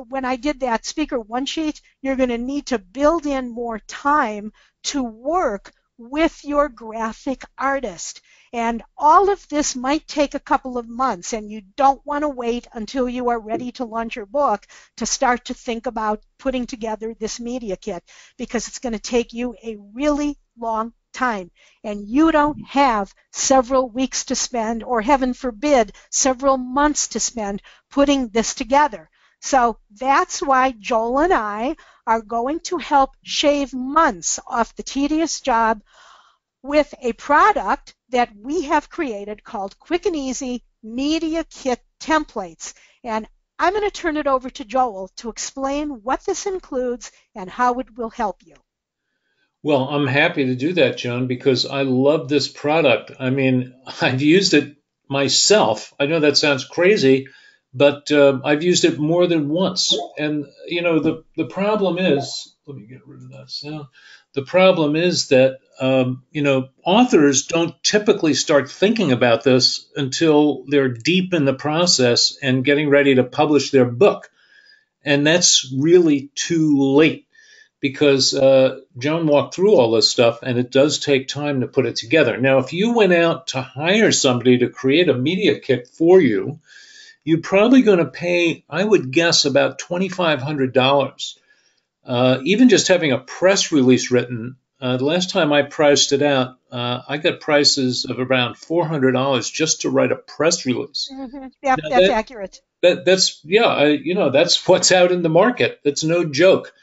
when I did that speaker one sheet, you're going to need to build in more time to work with your graphic artist. And all of this might take a couple of months, and you don't want to wait until you are ready to launch your book to start to think about putting together this media kit, because it's going to take you a really long time, and you don't have several weeks to spend, or heaven forbid, several months to spend putting this together. So that's why Joel and I are going to help shave months off the tedious job with a product that we have created called Quick and Easy Media Kit Templates. And I'm going to turn it over to Joel to explain what this includes and how it will help you. Well, I'm happy to do that, Joan, because I love this product. I mean, I've used it myself. I know that sounds crazy, but I've used it more than once. And, you know, the problem is, let me get rid of that sound. The problem is that, you know, authors don't typically start thinking about this until they're deep in the process and getting ready to publish their book. And that's really too late, because Joan walked through all this stuff, and it does take time to put it together. Now, if you went out to hire somebody to create a media kit for you, you're probably going to pay, I would guess, about $2,500. Even just having a press release written, the last time I priced it out, I got prices of around $400 just to write a press release. Mm-hmm. Yep, now that's accurate. That's you know, that's what's out in the market. That's no joke.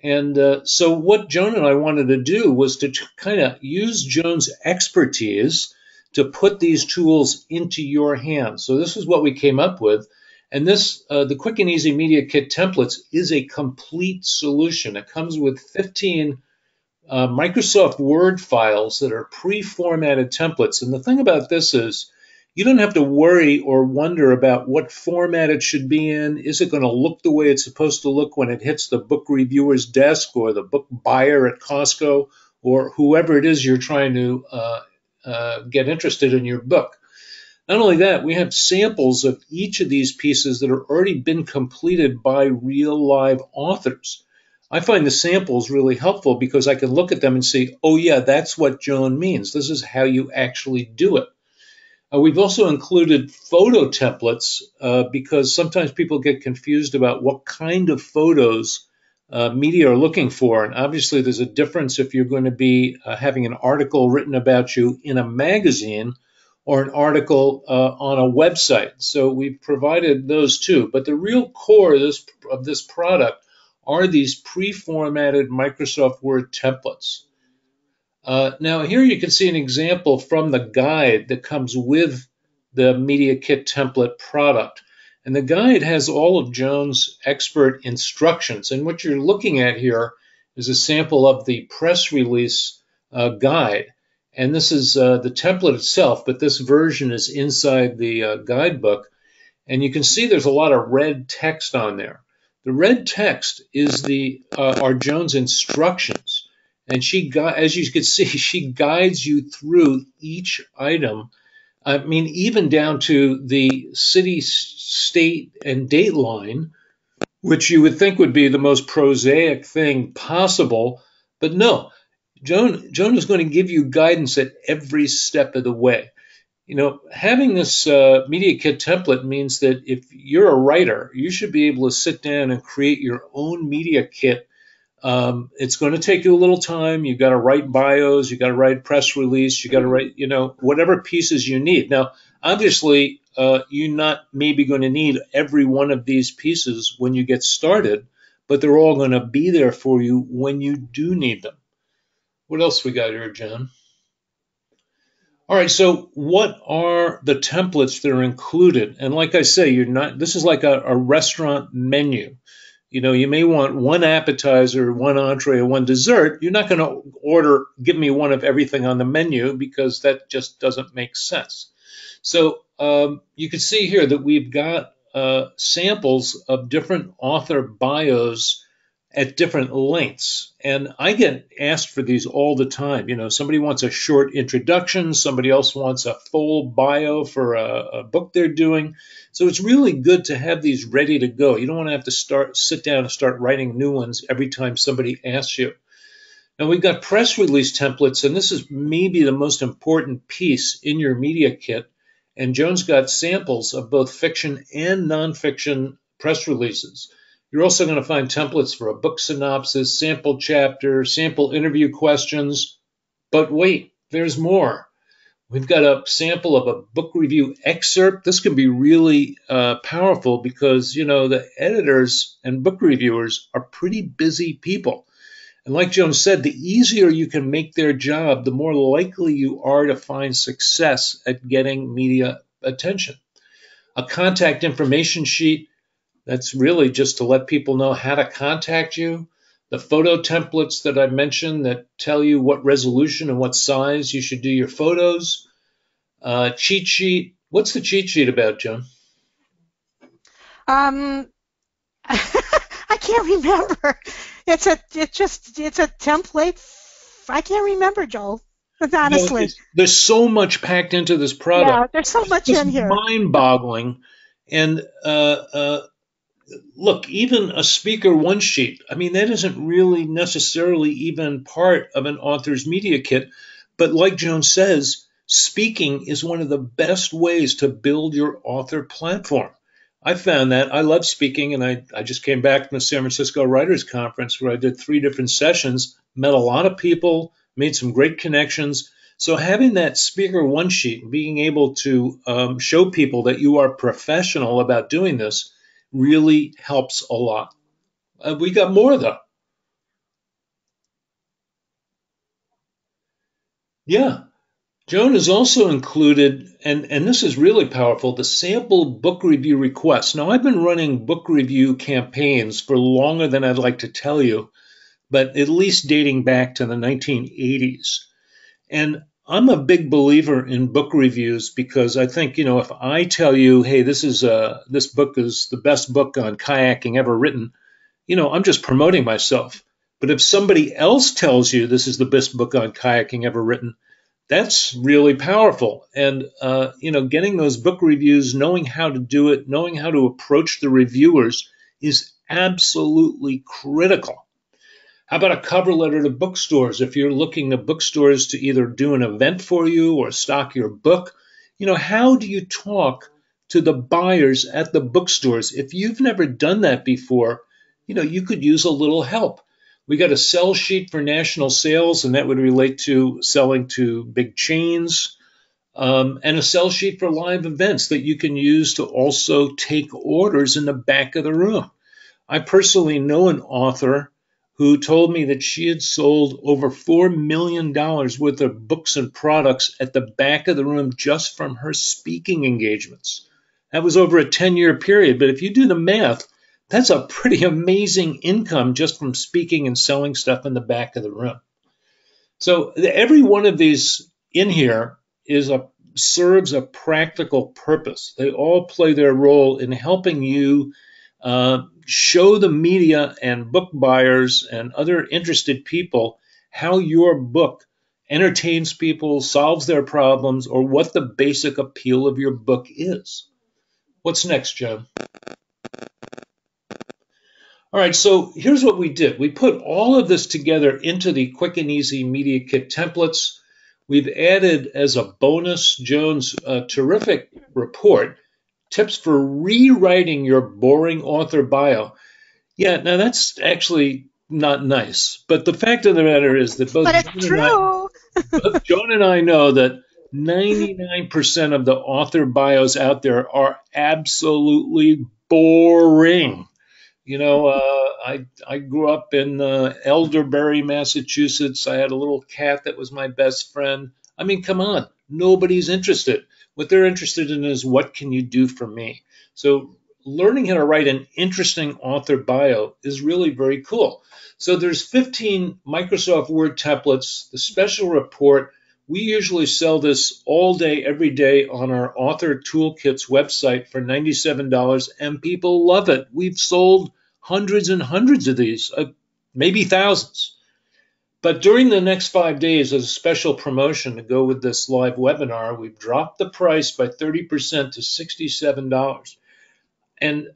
And so what Joan and I wanted to do was to kind of use Joan's expertise to put these tools into your hands. So this is what we came up with. And this, the Quick and Easy Media Kit Templates, is a complete solution. It comes with 15 Microsoft Word files that are pre-formatted templates. And the thing about this is, you don't have to worry or wonder about what format it should be in. Is it going to look the way it's supposed to look when it hits the book reviewer's desk or the book buyer at Costco or whoever it is you're trying to get interested in your book? Not only that, we have samples of each of these pieces that have already been completed by real live authors. I find the samples really helpful because I can look at them and say, oh yeah, that's what Joan means. This is how you actually do it. We've also included photo templates because sometimes people get confused about what kind of photos media are looking for. And obviously there's a difference if you're going to be having an article written about you in a magazine or an article on a website. So we've provided those too. But the real core of this product are these pre-formatted Microsoft Word templates. Now here you can see an example from the guide that comes with the Media Kit template product. And the guide has all of Joan's expert instructions. And what you're looking at here is a sample of the press release guide. And this is the template itself, but this version is inside the guidebook. And you can see there's a lot of red text on there. The red text is are Joan's instructions. And as you can see, she guides you through each item. I mean, even down to the city, state, and date line which you would think would be the most prosaic thing possible. But no, Joan is going to give you guidance at every step of the way. Having this Media Kit template means that if you're a writer, you should be able to sit down and create your own Media Kit. It's going to take you a little time. You got to write bios, you got to write press release, you got to write, whatever pieces you need. Now, obviously, you're not maybe going to need every one of these pieces when you get started, but they're all going to be there for you when you do need them. What else we got here, John? All right, so what are the templates that are included? And like I say, this is like a restaurant menu. You may want one appetizer, one entree, or one dessert. You're not going to give me one of everything on the menu because that just doesn't make sense. So you can see here that we've got samples of different author bios at different lengths. And I get asked for these all the time. Somebody wants a short introduction. Somebody else wants a full bio for a book they're doing. So it's really good to have these ready to go. You don't want to have to sit down and start writing new ones every time somebody asks you. Now we've got press release templates, and this is maybe the most important piece in your Media Kit. And Joan's got samples of both fiction and nonfiction press releases. You're also going to find templates for a book synopsis, sample chapter, sample interview questions. But wait, there's more. We've got a sample of a book review excerpt. This can be really powerful because, the editors and book reviewers are pretty busy people. And like Joan said, the easier you can make their job, the more likely you are to find success at getting media attention. A contact information sheet, that's really just to let people know how to contact you. The photo templates that I mentioned that tell you what resolution and what size you should do your photos. Cheat sheet. What's the cheat sheet about, Joan? I can't remember. It's a template. I can't remember, Joel. Honestly, there's so much packed into this product. Yeah, there's so much in here. Mind-boggling. And look, even a speaker one sheet. I mean, that isn't really necessarily even part of an author's Media Kit. But like Joan says, speaking is one of the best ways to build your author platform. I found that. I love speaking, and I just came back from the San Francisco Writers Conference where I did 3 different sessions, met a lot of people, made some great connections. So having that speaker one sheet and being able to show people that you are professional about doing this really helps a lot. We got more, though. Yeah. Joan has also included, and this is really powerful, the sample book review requests. Now, I've been running book review campaigns for longer than I'd like to tell you, but at least dating back to the 1980s. And I'm a big believer in book reviews because I think, if I tell you, hey, this book is the best book on kayaking ever written, I'm just promoting myself. But if somebody else tells you this is the best book on kayaking ever written, that's really powerful. And, getting those book reviews, knowing how to do it, knowing how to approach the reviewers is absolutely critical. How about a cover letter to bookstores? If you're looking to bookstores to either do an event for you or stock your book, how do you talk to the buyers at the bookstores? If you've never done that before, you could use a little help. We got a sell sheet for national sales, and that would relate to selling to big chains, and a sell sheet for live events that you can use to also take orders in the back of the room. I personally know an author who told me that she had sold over $4 million worth of books and products at the back of the room just from her speaking engagements. That was over a 10-year period, but if you do the math, that's a pretty amazing income just from speaking and selling stuff in the back of the room. So every one of these in here serves a practical purpose. They all play their role in helping you show the media and book buyers and other interested people how your book entertains people, solves their problems, or what the basic appeal of your book is. What's next, Joan? All right, so here's what we did. We put all of this together into the Quick and Easy Media Kit templates. We've added as a bonus Joan's terrific report, tips for rewriting your boring author bio. Yeah, now that's actually not nice. But the fact of the matter is that But it's true. both Joan and I know that 99% of the author bios out there are absolutely boring. I grew up in Elderberry, Massachusetts. I had a little cat that was my best friend. I mean, come on, nobody's interested. What they're interested in is what can you do for me? So learning how to write an interesting author bio is really very cool. So there's 15 Microsoft Word templates, the special report. We usually sell this all day, every day on our Author Toolkits website for $97, and people love it. We've sold hundreds and hundreds of these, maybe thousands. But during the next 5 days, as a special promotion to go with this live webinar, we've dropped the price by 30% to $67. And,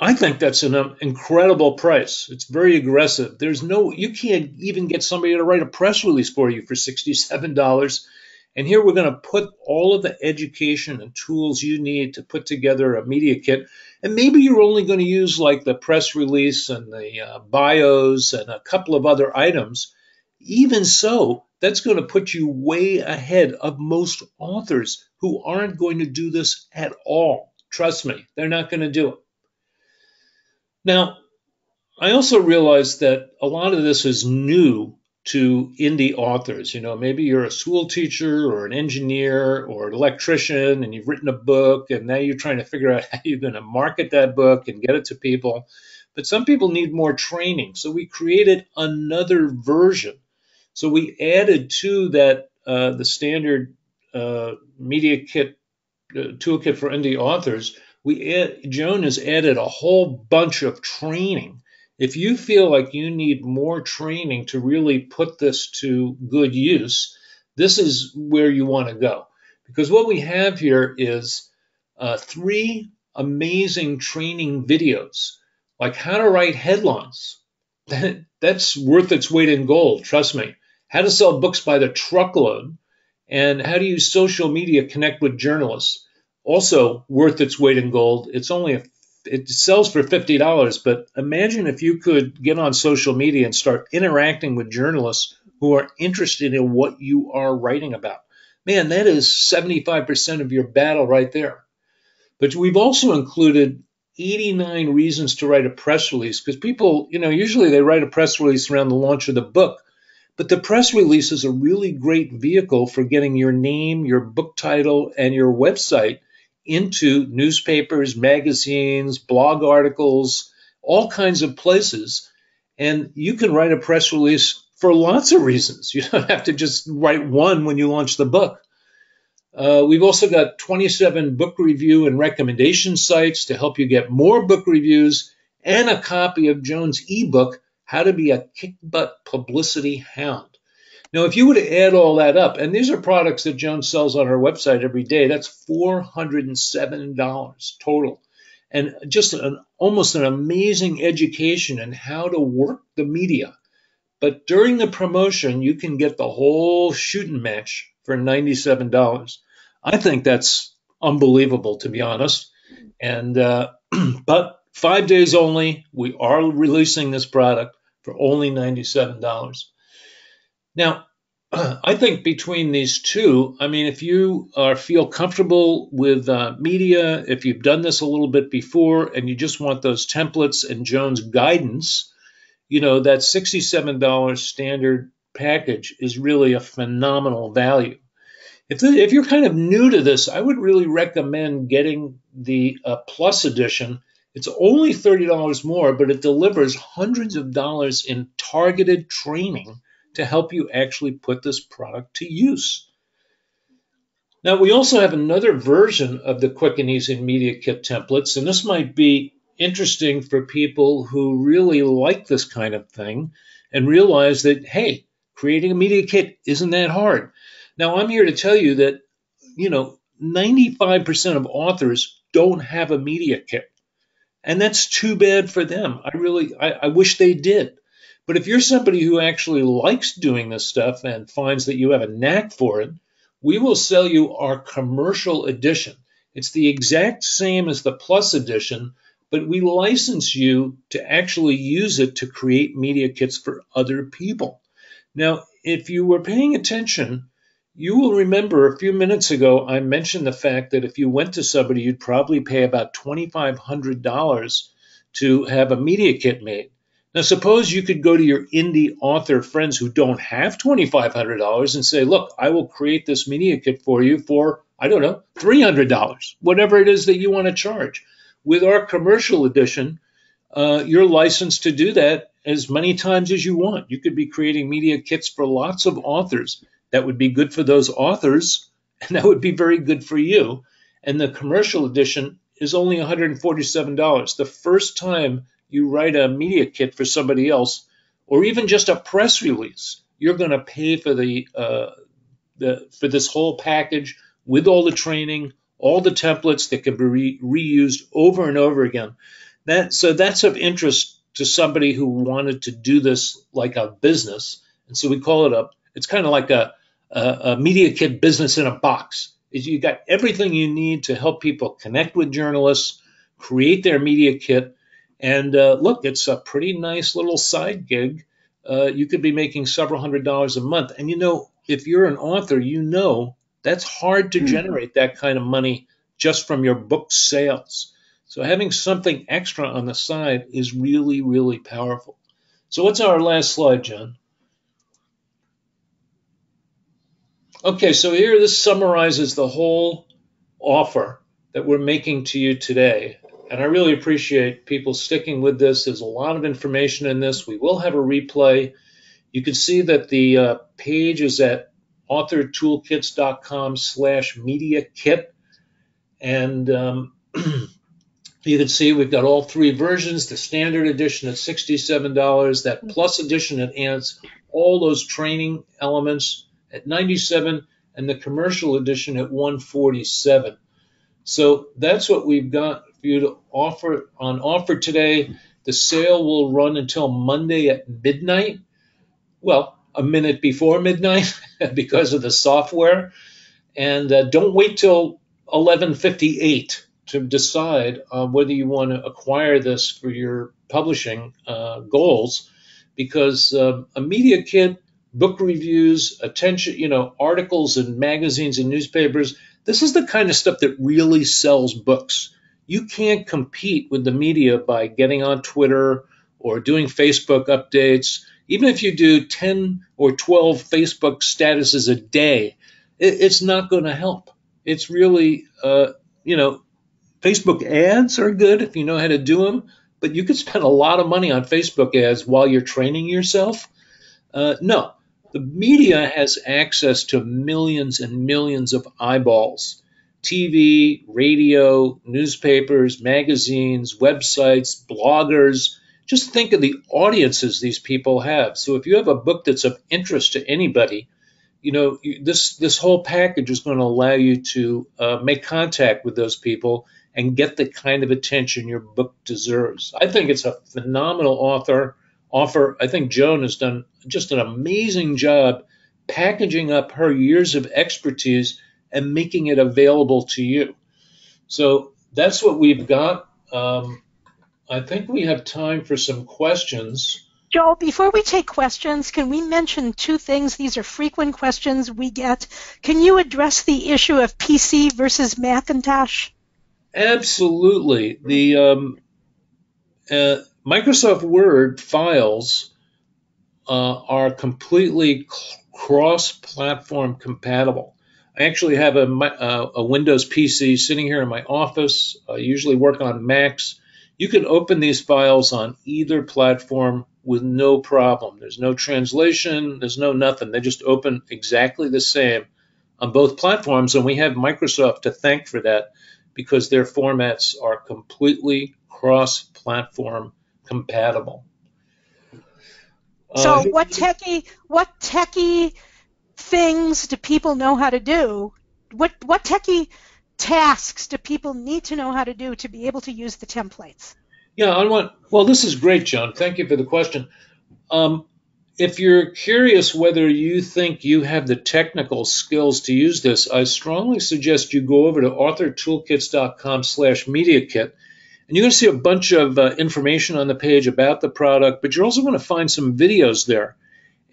I think that's an incredible price. It's very aggressive. You can't even get somebody to write a press release for you for $67. And here we're going to put all of the education and tools you need to put together a media kit. And maybe you're only going to use like the press release and the bios and a couple of other items. Even so, that's going to put you way ahead of most authors who aren't going to do this at all. Trust me, they're not going to do it. Now, I also realized that a lot of this is new to indie authors. Maybe you're a school teacher or an engineer or an electrician and you've written a book and now you're trying to figure out how you're going to market that book and get it to people. But some people need more training. So we created another version. So we added to that the standard media kit toolkit for indie authors. Joan has added a whole bunch of training. If you feel like you need more training to really put this to good use, this is where you want to go. Because what we have here is 3 amazing training videos, like how to write headlines. That's worth its weight in gold, trust me. How to sell books by the truckload, and how to use social media connect with journalists. Also worth its weight in gold. It sells for $50, but imagine if you could get on social media and start interacting with journalists who are interested in what you are writing about. Man, that is 75% of your battle right there. But we've also included 89 reasons to write a press release, because people, usually they write a press release around the launch of the book. But the press release is a really great vehicle for getting your name, your book title, and your website into newspapers, magazines, blog articles, all kinds of places. And you can write a press release for lots of reasons. You don't have to just write one when you launch the book. We've also got 27 book review and recommendation sites to help you get more book reviews, and a copy of Joan's ebook, How to Be a Kick-Butt Publicity Hound. Now, if you were to add all that up, and these are products that Joan sells on her website every day, that's $407 total. And just almost an amazing education in how to work the media. But during the promotion, you can get the whole shooting match for $97. I think that's unbelievable, to be honest. And but 5 days only, we are releasing this product for only $97. Now, I think between these two, if you feel comfortable with media, if you've done this a little bit before and you just want those templates and Joan's guidance, that $67 standard package is really a phenomenal value. If you're kind of new to this, I would really recommend getting the Plus edition. It's only $30 more, but it delivers hundreds of dollars in targeted training to help you actually put this product to use. Now, we also have another version of the Quick and Easy Media Kit templates, and this might be interesting for people who really like this kind of thing and realize that, hey, creating a media kit isn't that hard. Now, I'm here to tell you that, 95% of authors don't have a media kit. And that's too bad for them. I wish they did. But if you're somebody who actually likes doing this stuff and finds that you have a knack for it, we will sell you our commercial edition. It's the exact same as the Plus edition, but we license you to actually use it to create media kits for other people. Now, if you were paying attention, you will remember a few minutes ago I mentioned the fact that if you went to somebody, you'd probably pay about $2,500 to have a media kit made. Now, suppose you could go to your indie author friends who don't have $2,500 and say, look, I will create this media kit for you for, I don't know, $300, whatever it is that you want to charge. With our commercial edition, you're licensed to do that as many times as you want. You could be creating media kits for lots of authors. That would be good for those authors, and that would be very good for you. And the commercial edition is only $147. The first time you write a media kit for somebody else, or even just a press release, you're going to pay for for this whole package with all the training, all the templates that can be reused over and over again. So that's of interest to somebody who wanted to do this like a business. And so we call it it's kind of like a media kit business in a box. You got everything you need to help people connect with journalists, create their media kit. And look, it's a pretty nice little side gig. You could be making several $100s a month. And if you're an author, that's hard to generate that kind of money just from your book sales. So having something extra on the side is really, really powerful. So what's our last slide, John? Okay, so here this summarizes the whole offer that we're making to you today. And I really appreciate people sticking with this. There's a lot of information in this. We will have a replay. You can see that the page is at authortoolkits.com/media kit. And you can see we've got all three versions, the standard edition at $67, that plus edition that adds all those training elements at $97, and the commercial edition at $147. So that's what we've got for you to offer today. The sale will run until Monday at midnight. Well, a minute before midnight because of the software. And don't wait till 11:58 to decide whether you want to acquire this for your publishing goals, because a media kit, book reviews, attention, articles in magazines and newspapers, this is the kind of stuff that really sells books. You can't compete with the media by getting on Twitter or doing Facebook updates. Even if you do 10 or 12 Facebook statuses a day, it's not going to help. It's really, Facebook ads are good if you know how to do them, but you could spend a lot of money on Facebook ads while you're training yourself. No, the media has access to millions and millions of eyeballs. TV, radio, newspapers, magazines, websites, bloggers. Just think of the audiences these people have. So if you have a book that's of interest to anybody, this whole package is going to allow you to make contact with those people and get the kind of attention your book deserves. I think it's a phenomenal offer. I think Joan has done just an amazing job packaging up her years of expertise and making it available to you. So that's what we've got. I think we have time for some questions. Joel, before we take questions, can we mention two things? These are frequent questions we get. Can you address the issue of PC versus Macintosh? Absolutely. The Microsoft Word files are completely cross-platform compatible. I actually have a Windows PC sitting here in my office. I usually work on Macs. You can open these files on either platform with no problem. There's no translation. There's no nothing. They just open exactly the same on both platforms, and we have Microsoft to thank for that because their formats are completely cross-platform compatible. So what techie things do people know how to do? What techie tasks do people need to know how to do to be able to use the templates? Yeah, well, this is great, Joan. Thank you for the question. Um, if you're curious whether you think you have the technical skills to use this, I strongly suggest you go over to authortoolkits.com/media kit. And you're going to see a bunch of information on the page about the product, but you're also going to find some videos there.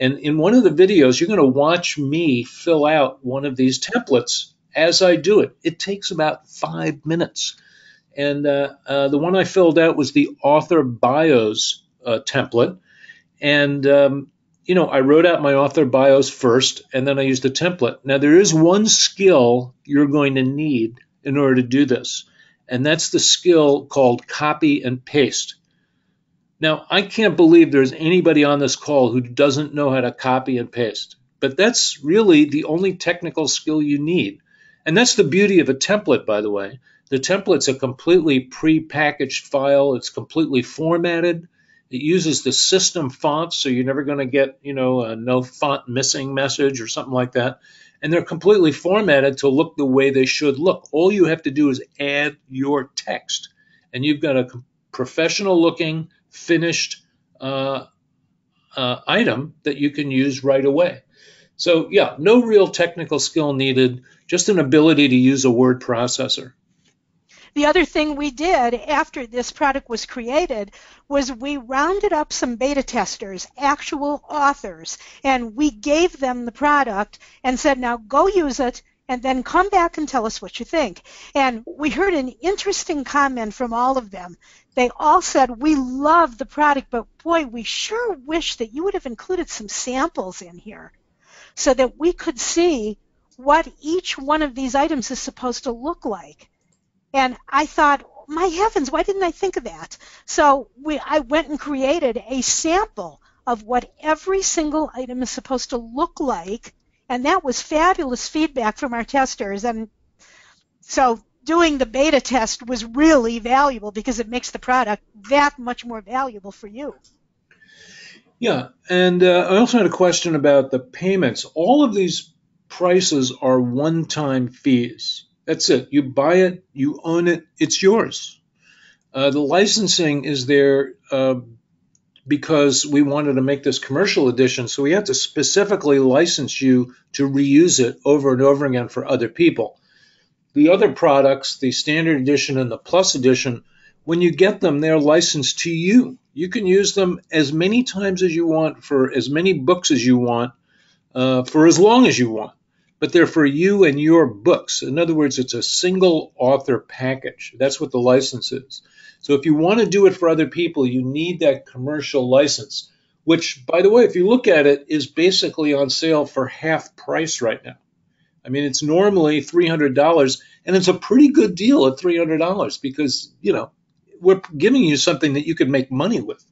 And in one of the videos, you're going to watch me fill out one of these templates as I do it. It takes about 5 minutes. And the one I filled out was the author bios template. And, I wrote out my author bios first, and then I used a template. Now, there is one skill you're going to need in order to do this, and that's the skill called copy and paste. Now, I can't believe there's anybody on this call who doesn't know how to copy and paste, but that's really the only technical skill you need. And that's the beauty of a template, by the way. The template's a completely pre-packaged file. It's completely formatted. It uses the system font, so you're never going to get, a no font missing message or something like that. And they're completely formatted to look the way they should look. All you have to do is add your text, and you've got a professional looking, finished item that you can use right away. So, yeah, no real technical skill needed, just an ability to use a word processor. The other thing we did after this product was created was we rounded up some beta testers, actual authors, and we gave them the product and said, now go use it and then come back and tell us what you think. And we heard an interesting comment from all of them. They all said, we love the product, but boy, we sure wish that you would have included some samples in here so that we could see what each one of these items is supposed to look like. And I thought, my heavens, why didn't I think of that? So I went and created a sample of what every single item is supposed to look like, and that was fabulous feedback from our testers. And so doing the beta test was really valuable because it makes the product that much more valuable for you. Yeah, and I also had a question about the payments. All of these prices are one-time fees. That's it. You buy it, you own it, it's yours. The licensing is there because we wanted to make this commercial edition, so we had to specifically license you to reuse it over and over again for other people. The other products, the standard edition and the plus edition, when you get them, they're licensed to you. You can use them as many times as you want for as many books as you want for as long as you want. But they're for you and your books. In other words, it's a single author package. That's what the license is. So if you want to do it for other people, you need that commercial license, which, by the way, if you look at it, is basically on sale for half price right now. I mean, it's normally $300, and it's a pretty good deal at $300 because, we're giving you something that you can make money with.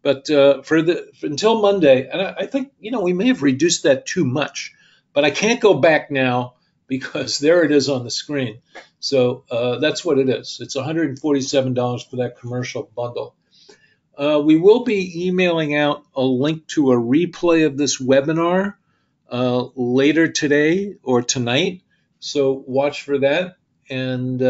But until Monday, and I think, we may have reduced that too much, but I can't go back now because there it is on the screen. So that's what it is. It's $147 for that commercial bundle. We will be emailing out a link to a replay of this webinar later today or tonight. So watch for that. And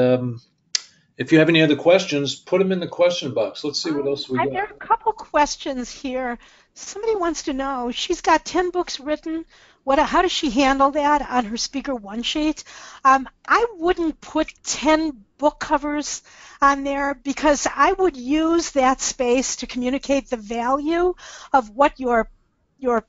if you have any other questions, put them in the question box. Let's see what else we got. There are a couple questions here. Somebody wants to know, she's got 10 books written. How does she handle that on her Speaker One sheet? I wouldn't put 10 book covers on there because I would use that space to communicate the value of what your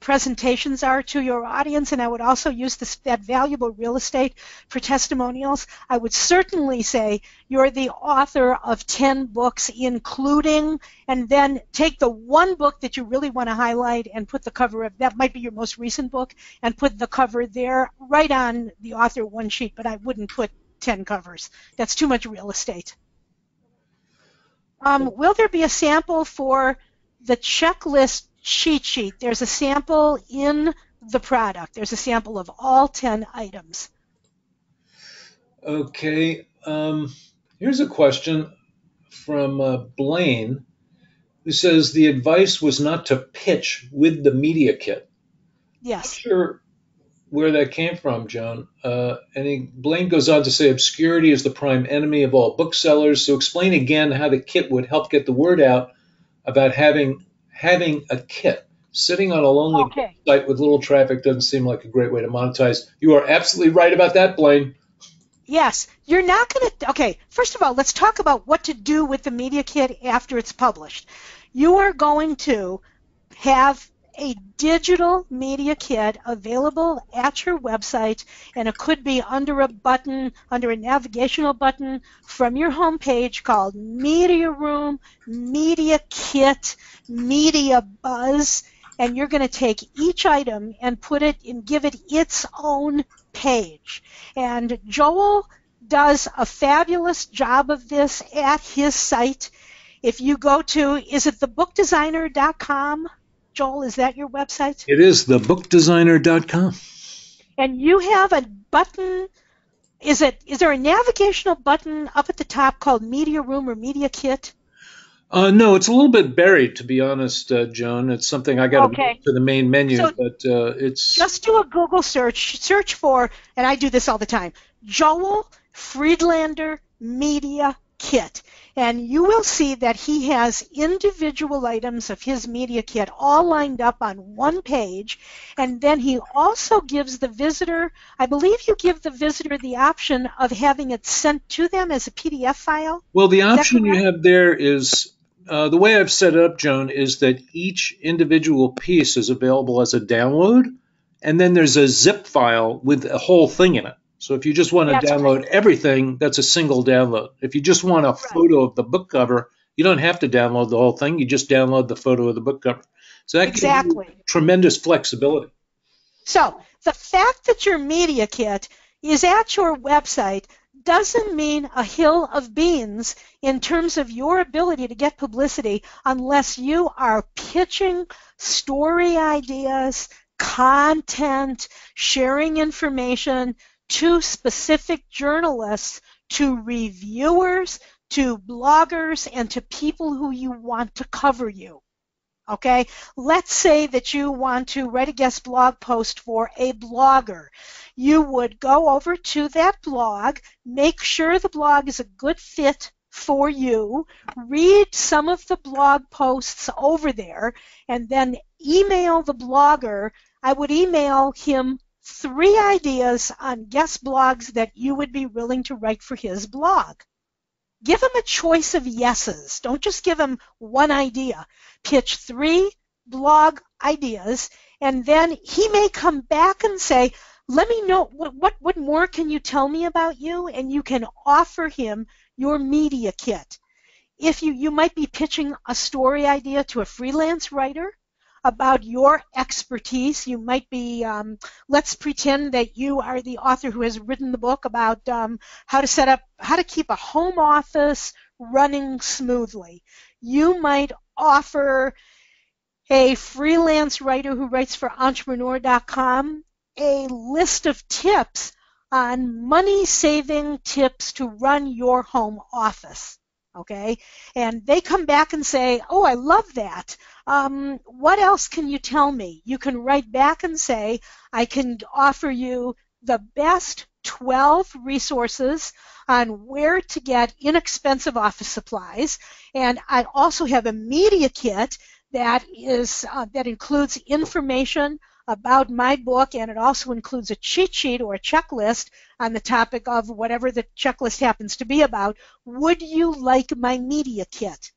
presentations are to your audience, and I would also use that valuable real estate for testimonials. I would certainly say you're the author of 10 books, including, and then take the one book that you really want to highlight and put the cover of, that might be your most recent book, and put the cover there right on the author one sheet, but I wouldn't put 10 covers. That's too much real estate. Will there be a sample for the checklist cheat sheet? There's a sample in the product. There's a sample of all 10 items. Okay. Here's a question from Blaine, who says the advice was not to pitch with the media kit. Yes. Sure where that came from, Joan. Blaine goes on to say obscurity is the prime enemy of all booksellers. So explain again how the kit would help get the word out about having a kit. Sitting on a lonely Okay. site with little traffic doesn't seem like a great way to monetize. You are absolutely right about that, Blaine. Yes, you're not going to. Okay, first of all, let's talk about what to do with the media kit after it's published. You are going to have a digital media kit available at your website, and it could be under a button, under a navigational button from your homepage called Media Room, Media Kit, Media Buzz, and you're going to take each item and put it and give it its own page. And Joel does a fabulous job of this at his site. If you go to, is it thebookdesigner.com? Joel, is that your website? It is thebookdesigner.com. And you have a button. Is there a navigational button up at the top called Media Room or Media Kit? No, it's a little bit buried, to be honest, Joan. It's something I got to move Okay. to the main menu, So but it's just do a Google search for, and I do this all the time, Joel Friedlander Media Kit. And you will see that he has individual items of his media kit all lined up on one page. And then he also gives the visitor, I believe you give the visitor the option of having it sent to them as a PDF file. well. The Is that option you correct? have there is the way I've set it up, Joan, is that each individual piece is available as a download, and then there's a zip file with a whole thing in it. So if you just want to That's right. download everything, that's a single download. If you just want a Right. photo of the book cover, you don't have to download the whole thing. You just download the photo of the book cover. So that gives you Exactly. tremendous flexibility. So the fact that your media kit is at your website doesn't mean a hill of beans in terms of your ability to get publicity unless you are pitching story ideas, content, sharing information to specific journalists, to reviewers, to bloggers, and to people who you want to cover you. Okay, let's say that you want to write a guest blog post for a blogger. You would go over to that blog, make sure the blog is a good fit for you, read some of the blog posts over there, and then email the blogger. I would email him 3 ideas on guest blogs that you would be willing to write for his blog. Give him a choice of yeses. Don't just give him one idea. Pitch 3 blog ideas, and then he may come back and say, let me know, what more can you tell me about you? And you can offer him your media kit. If you might be pitching a story idea to a freelance writer about your expertise. You might be, let's pretend that you are the author who has written the book about how to keep a home office running smoothly. You might offer a freelance writer who writes for entrepreneur.com a list of tips on money saving tips to run your home office. Okay, and they come back and say, oh, I love that. What else can you tell me? You can write back and say, I can offer you the best 12 resources on where to get inexpensive office supplies, and I also have a media kit that includes information about my book, and it also includes a cheat sheet or a checklist on the topic of whatever the checklist happens to be about. Would you like my media kit?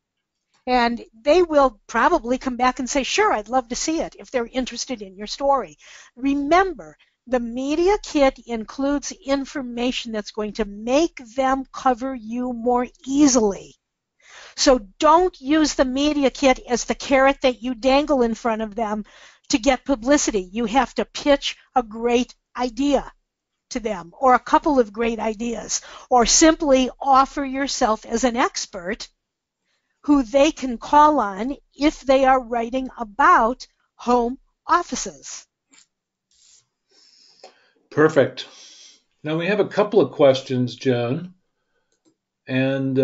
And they will probably come back and say, sure, I'd love to see it if they're interested in your story. Remember, the media kit includes information that's going to make them cover you more easily. So don't use the media kit as the carrot that you dangle in front of them to get publicity. You have to pitch a great idea to them, or a couple of great ideas, or simply offer yourself as an expert who they can call on if they are writing about home offices. Perfect. Now we have a couple of questions, Joan, and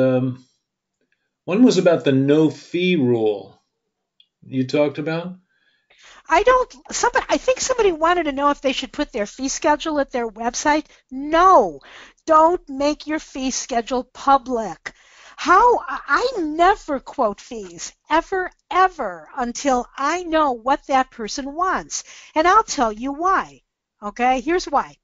one was about the no fee rule you talked about. I think somebody wanted to know if they should put their fee schedule at their website. No, don't make your fee schedule public. I never quote fees, ever, until I know what that person wants. And I'll tell you why. Okay, here's why.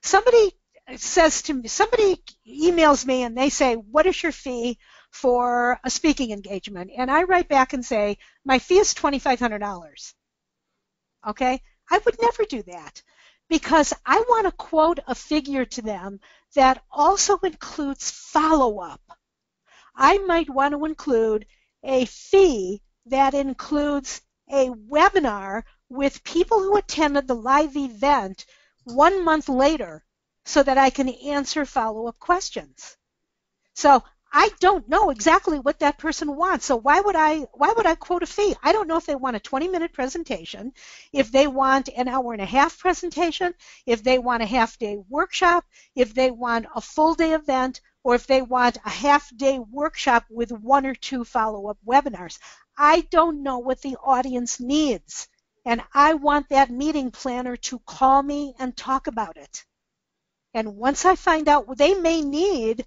Somebody somebody emails me and they say, what is your fee for a speaking engagement? And I write back and say, my fee is $2,500. Okay? I would never do that because I want to quote a figure to them that also includes follow-up. I might want to include a fee that includes a webinar with people who attended the live event 1 month later so that I can answer follow-up questions. So I don't know exactly what that person wants. So why would I quote a fee? I don't know if they want a 20-minute presentation, if they want an hour-and-a-half presentation, if they want a half-day workshop, if they want a full-day event, or if they want a half-day workshop with 1 or 2 follow-up webinars. I don't know what the audience needs, and I want that meeting planner to call me and talk about it. And once I find out, they may need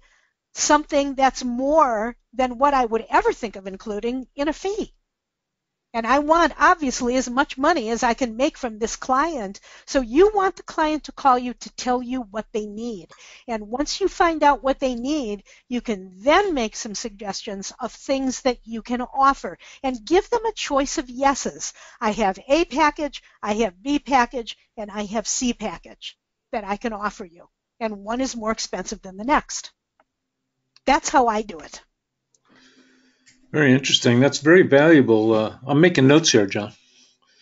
something that's more than what I would ever think of including in a fee. And I want, obviously, as much money as I can make from this client. So you want the client to call you to tell you what they need. And once you find out what they need, you can then make some suggestions of things that you can offer and give them a choice of yeses. I have A package, I have B package, and I have C package that I can offer you. And one is more expensive than the next. That's how I do it. Very interesting. That's very valuable. I'm making notes here, John.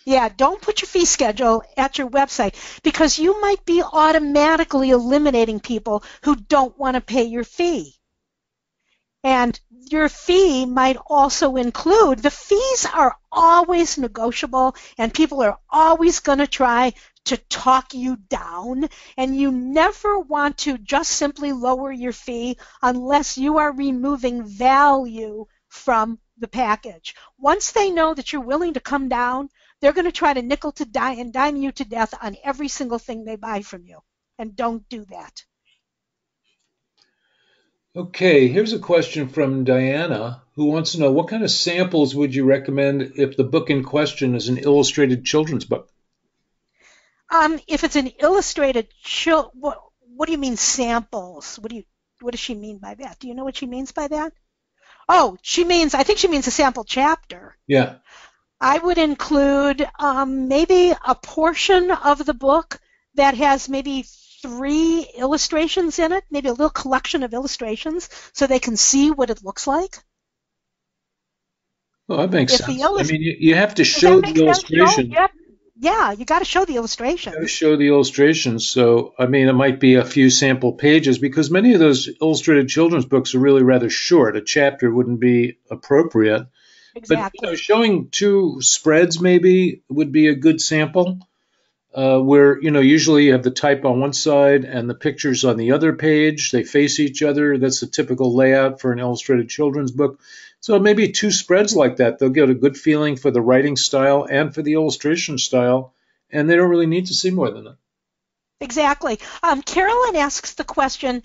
Yeah, don't put your fee schedule at your website because you might be automatically eliminating people who don't want to pay your fee. And your fee might also include, the fees are always negotiable and people are always going to try to talk you down, and you never want to just simply lower your fee unless you are removing value from the package. Once they know that you're willing to come down, they're going to try to nickel to dime you to death on every single thing they buy from you. And don't do that. Okay, here's a question from Diana who wants to know what kind of samples would you recommend if the book in question is an illustrated children's book? If it's an illustrated, what do you mean samples? What does she mean by that? Do you know what she means by that? Oh, I think she means a sample chapter. Yeah. I would include maybe a portion of the book that has maybe 3 illustrations in it, maybe a little collection of illustrations so they can see what it looks like. Well, that makes sense. I mean, you have to show the illustration. Yeah, you got to show the illustrations. You got to show the illustrations. So, I mean, it might be a few sample pages because many of those illustrated children's books are really rather short. A chapter wouldn't be appropriate. Exactly. But showing 2 spreads maybe would be a good sample. Where usually you have the type on one side and the pictures on the other page. They face each other. That's the typical layout for an illustrated children's book. So maybe 2 spreads like that. They'll get a good feeling for the writing style and for the illustration style, and they don't really need to see more than that. Exactly. Carolyn asks the question,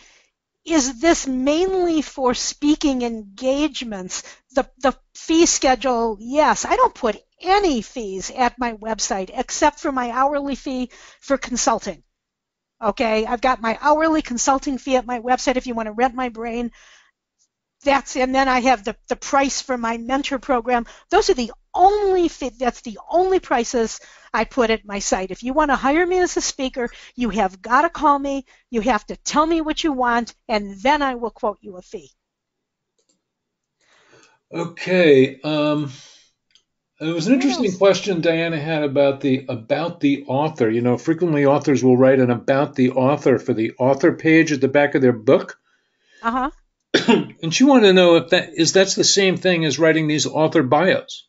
is this mainly for speaking engagements? The fee schedule, yes. I don't put any fees at my website except for my hourly fee for consulting. Okay, I've got my hourly consulting fee at my website if you want to rent my brain. And then I have the price for my mentor program. Those are the only that's the only prices I put at my site. If you want to hire me as a speaker, you have got to call me. You have to tell me what you want, and then I will quote you a fee. Okay. It was an interesting question Diana had about the author. Frequently authors will write an about the author for the author page at the back of their book. Uh-huh. And she wanted to know if that's the same thing as writing these author bios.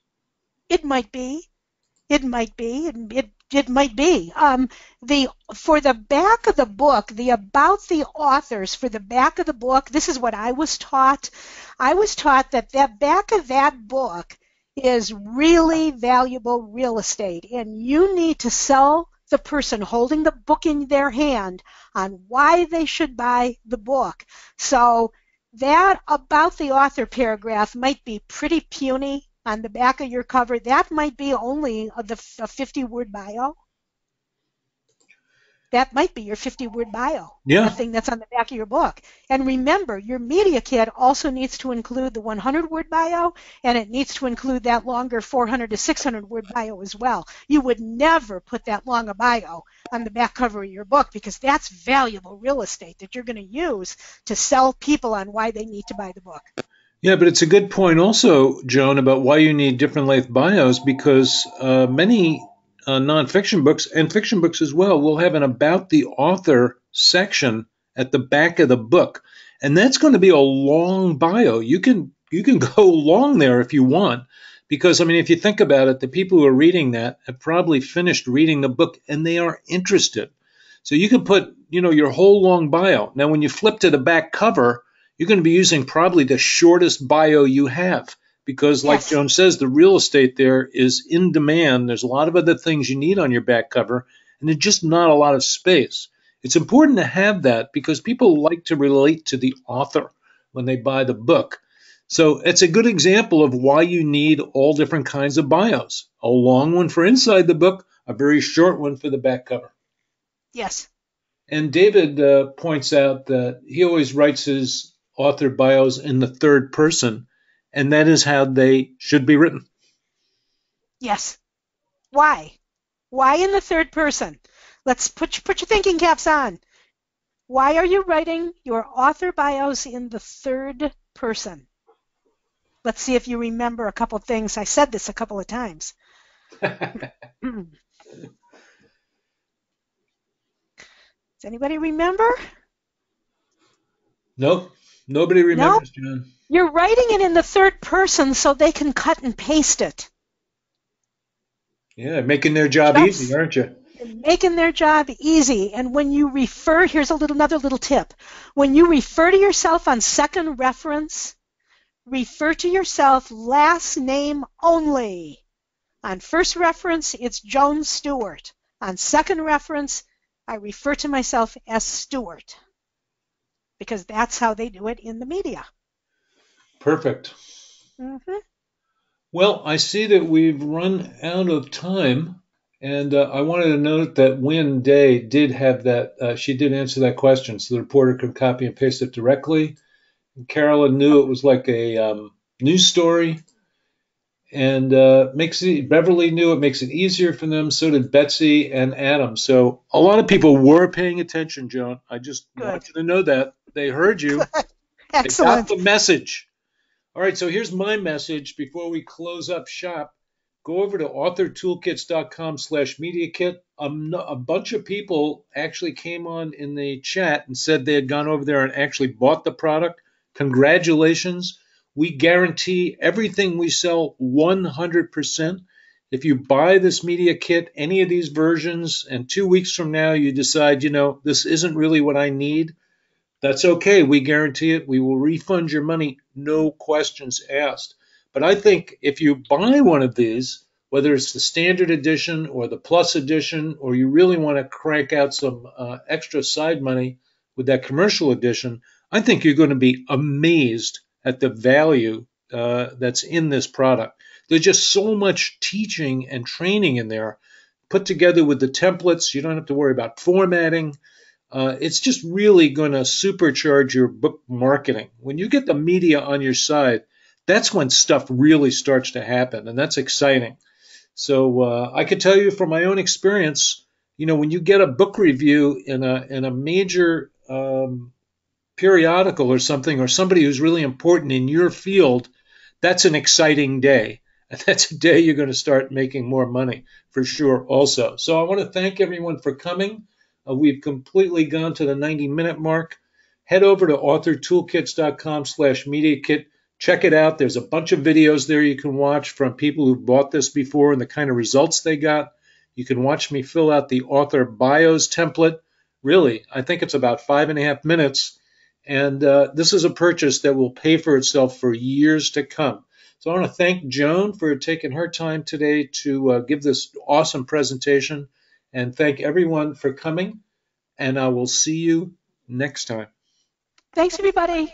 It might be. It might be. It might be. For the back of the book, the about the authors for the back of the book, this is what I was taught. I was taught that back of that book is really valuable real estate, and you need to sell the person holding the book in their hand on why they should buy the book. So that about the author paragraph might be pretty puny on the back of your cover. That might be only a 50-word bio. That might be your 50-word bio, Yeah. that thing that's on the back of your book. And remember, your media kit also needs to include the 100-word bio, and it needs to include that longer 400 to 600-word bio as well. You would never put that long a bio on the back cover of your book, because that's valuable real estate that you're going to use to sell people on why they need to buy the book. Yeah, but it's a good point also, Joan, about why you need different length bios, because many nonfiction books and fiction books as well will have an about the author section at the back of the book. And that's going to be a long bio. You can go long there if you want, because I mean, if you think about it, the people who are reading that have probably finished reading the book and they are interested. So you can put, your whole long bio. Now, when you flip to the back cover, you're going to be using probably the shortest bio you have, because like Yes. Joan says, the real estate there is in demand. There's a lot of other things you need on your back cover, and there's just not a lot of space. It's important to have that because people like to relate to the author when they buy the book. So it's a good example of why you need all different kinds of bios. A long one for inside the book, a very short one for the back cover. Yes. And David points out that he always writes his author bios in the third person, and that is how they should be written. Yes. Why? Why in the third person? Let's put your thinking caps on. Why are you writing your author bios in the third person? Let's see if you remember a couple things. I said this a couple of times. Does anybody remember? Nope. Nobody remembers, John. You're writing it in the third person so they can cut and paste it. Yeah, making their job easy, aren't you? Making their job easy. And when you refer, here's another little tip. When you refer to yourself on second reference, refer to yourself last name only. On first reference, it's Joan Stewart. On second reference, I refer to myself as Stewart, because that's how they do it in the media. Perfect. Mm-hmm. Well, I see that we've run out of time, and I wanted to note that Wynn Day did have that. She did answer that question, so the reporter could copy and paste it directly. And Carolyn knew it was like a news story, and Beverly knew it makes it easier for them. So did Betsy and Adam. So a lot of people were paying attention, Joan. I just want you to know that they heard you. Excellent. They got the message. All right, so here's my message before we close up shop. Go over to authortoolkits.com/media kit. A bunch of people actually came on in the chat and said they had gone over there and actually bought the product. Congratulations. We guarantee everything we sell 100%. If you buy this media kit, any of these versions, and 2 weeks from now you decide, this isn't really what I need, that's okay. We guarantee it. We will refund your money, no questions asked. But I think if you buy one of these, whether it's the standard edition or the plus edition, or you really want to crank out some extra side money with that commercial edition, I think you're going to be amazed at the value that's in this product. There's just so much teaching and training in there, put together with the templates. You don't have to worry about formatting. It's just really going to supercharge your book marketing. When you get the media on your side, that's when stuff really starts to happen, and that's exciting. So I could tell you from my own experience, when you get a book review in a major periodical or something, or somebody who's really important in your field, that's an exciting day. And that's a day you're going to start making more money for sure also. So I want to thank everyone for coming. We've completely gone to the 90-minute mark. Head over to authortoolkits.com/media kit. Check it out. There's a bunch of videos there you can watch from people who've bought this before and the kind of results they got. You can watch me fill out the author bios template. Really, I think it's about 5.5 minutes. And this is a purchase that will pay for itself for years to come. So I want to thank Joan for taking her time today to give this awesome presentation, and thank everyone for coming. And I will see you next time. Thanks, everybody.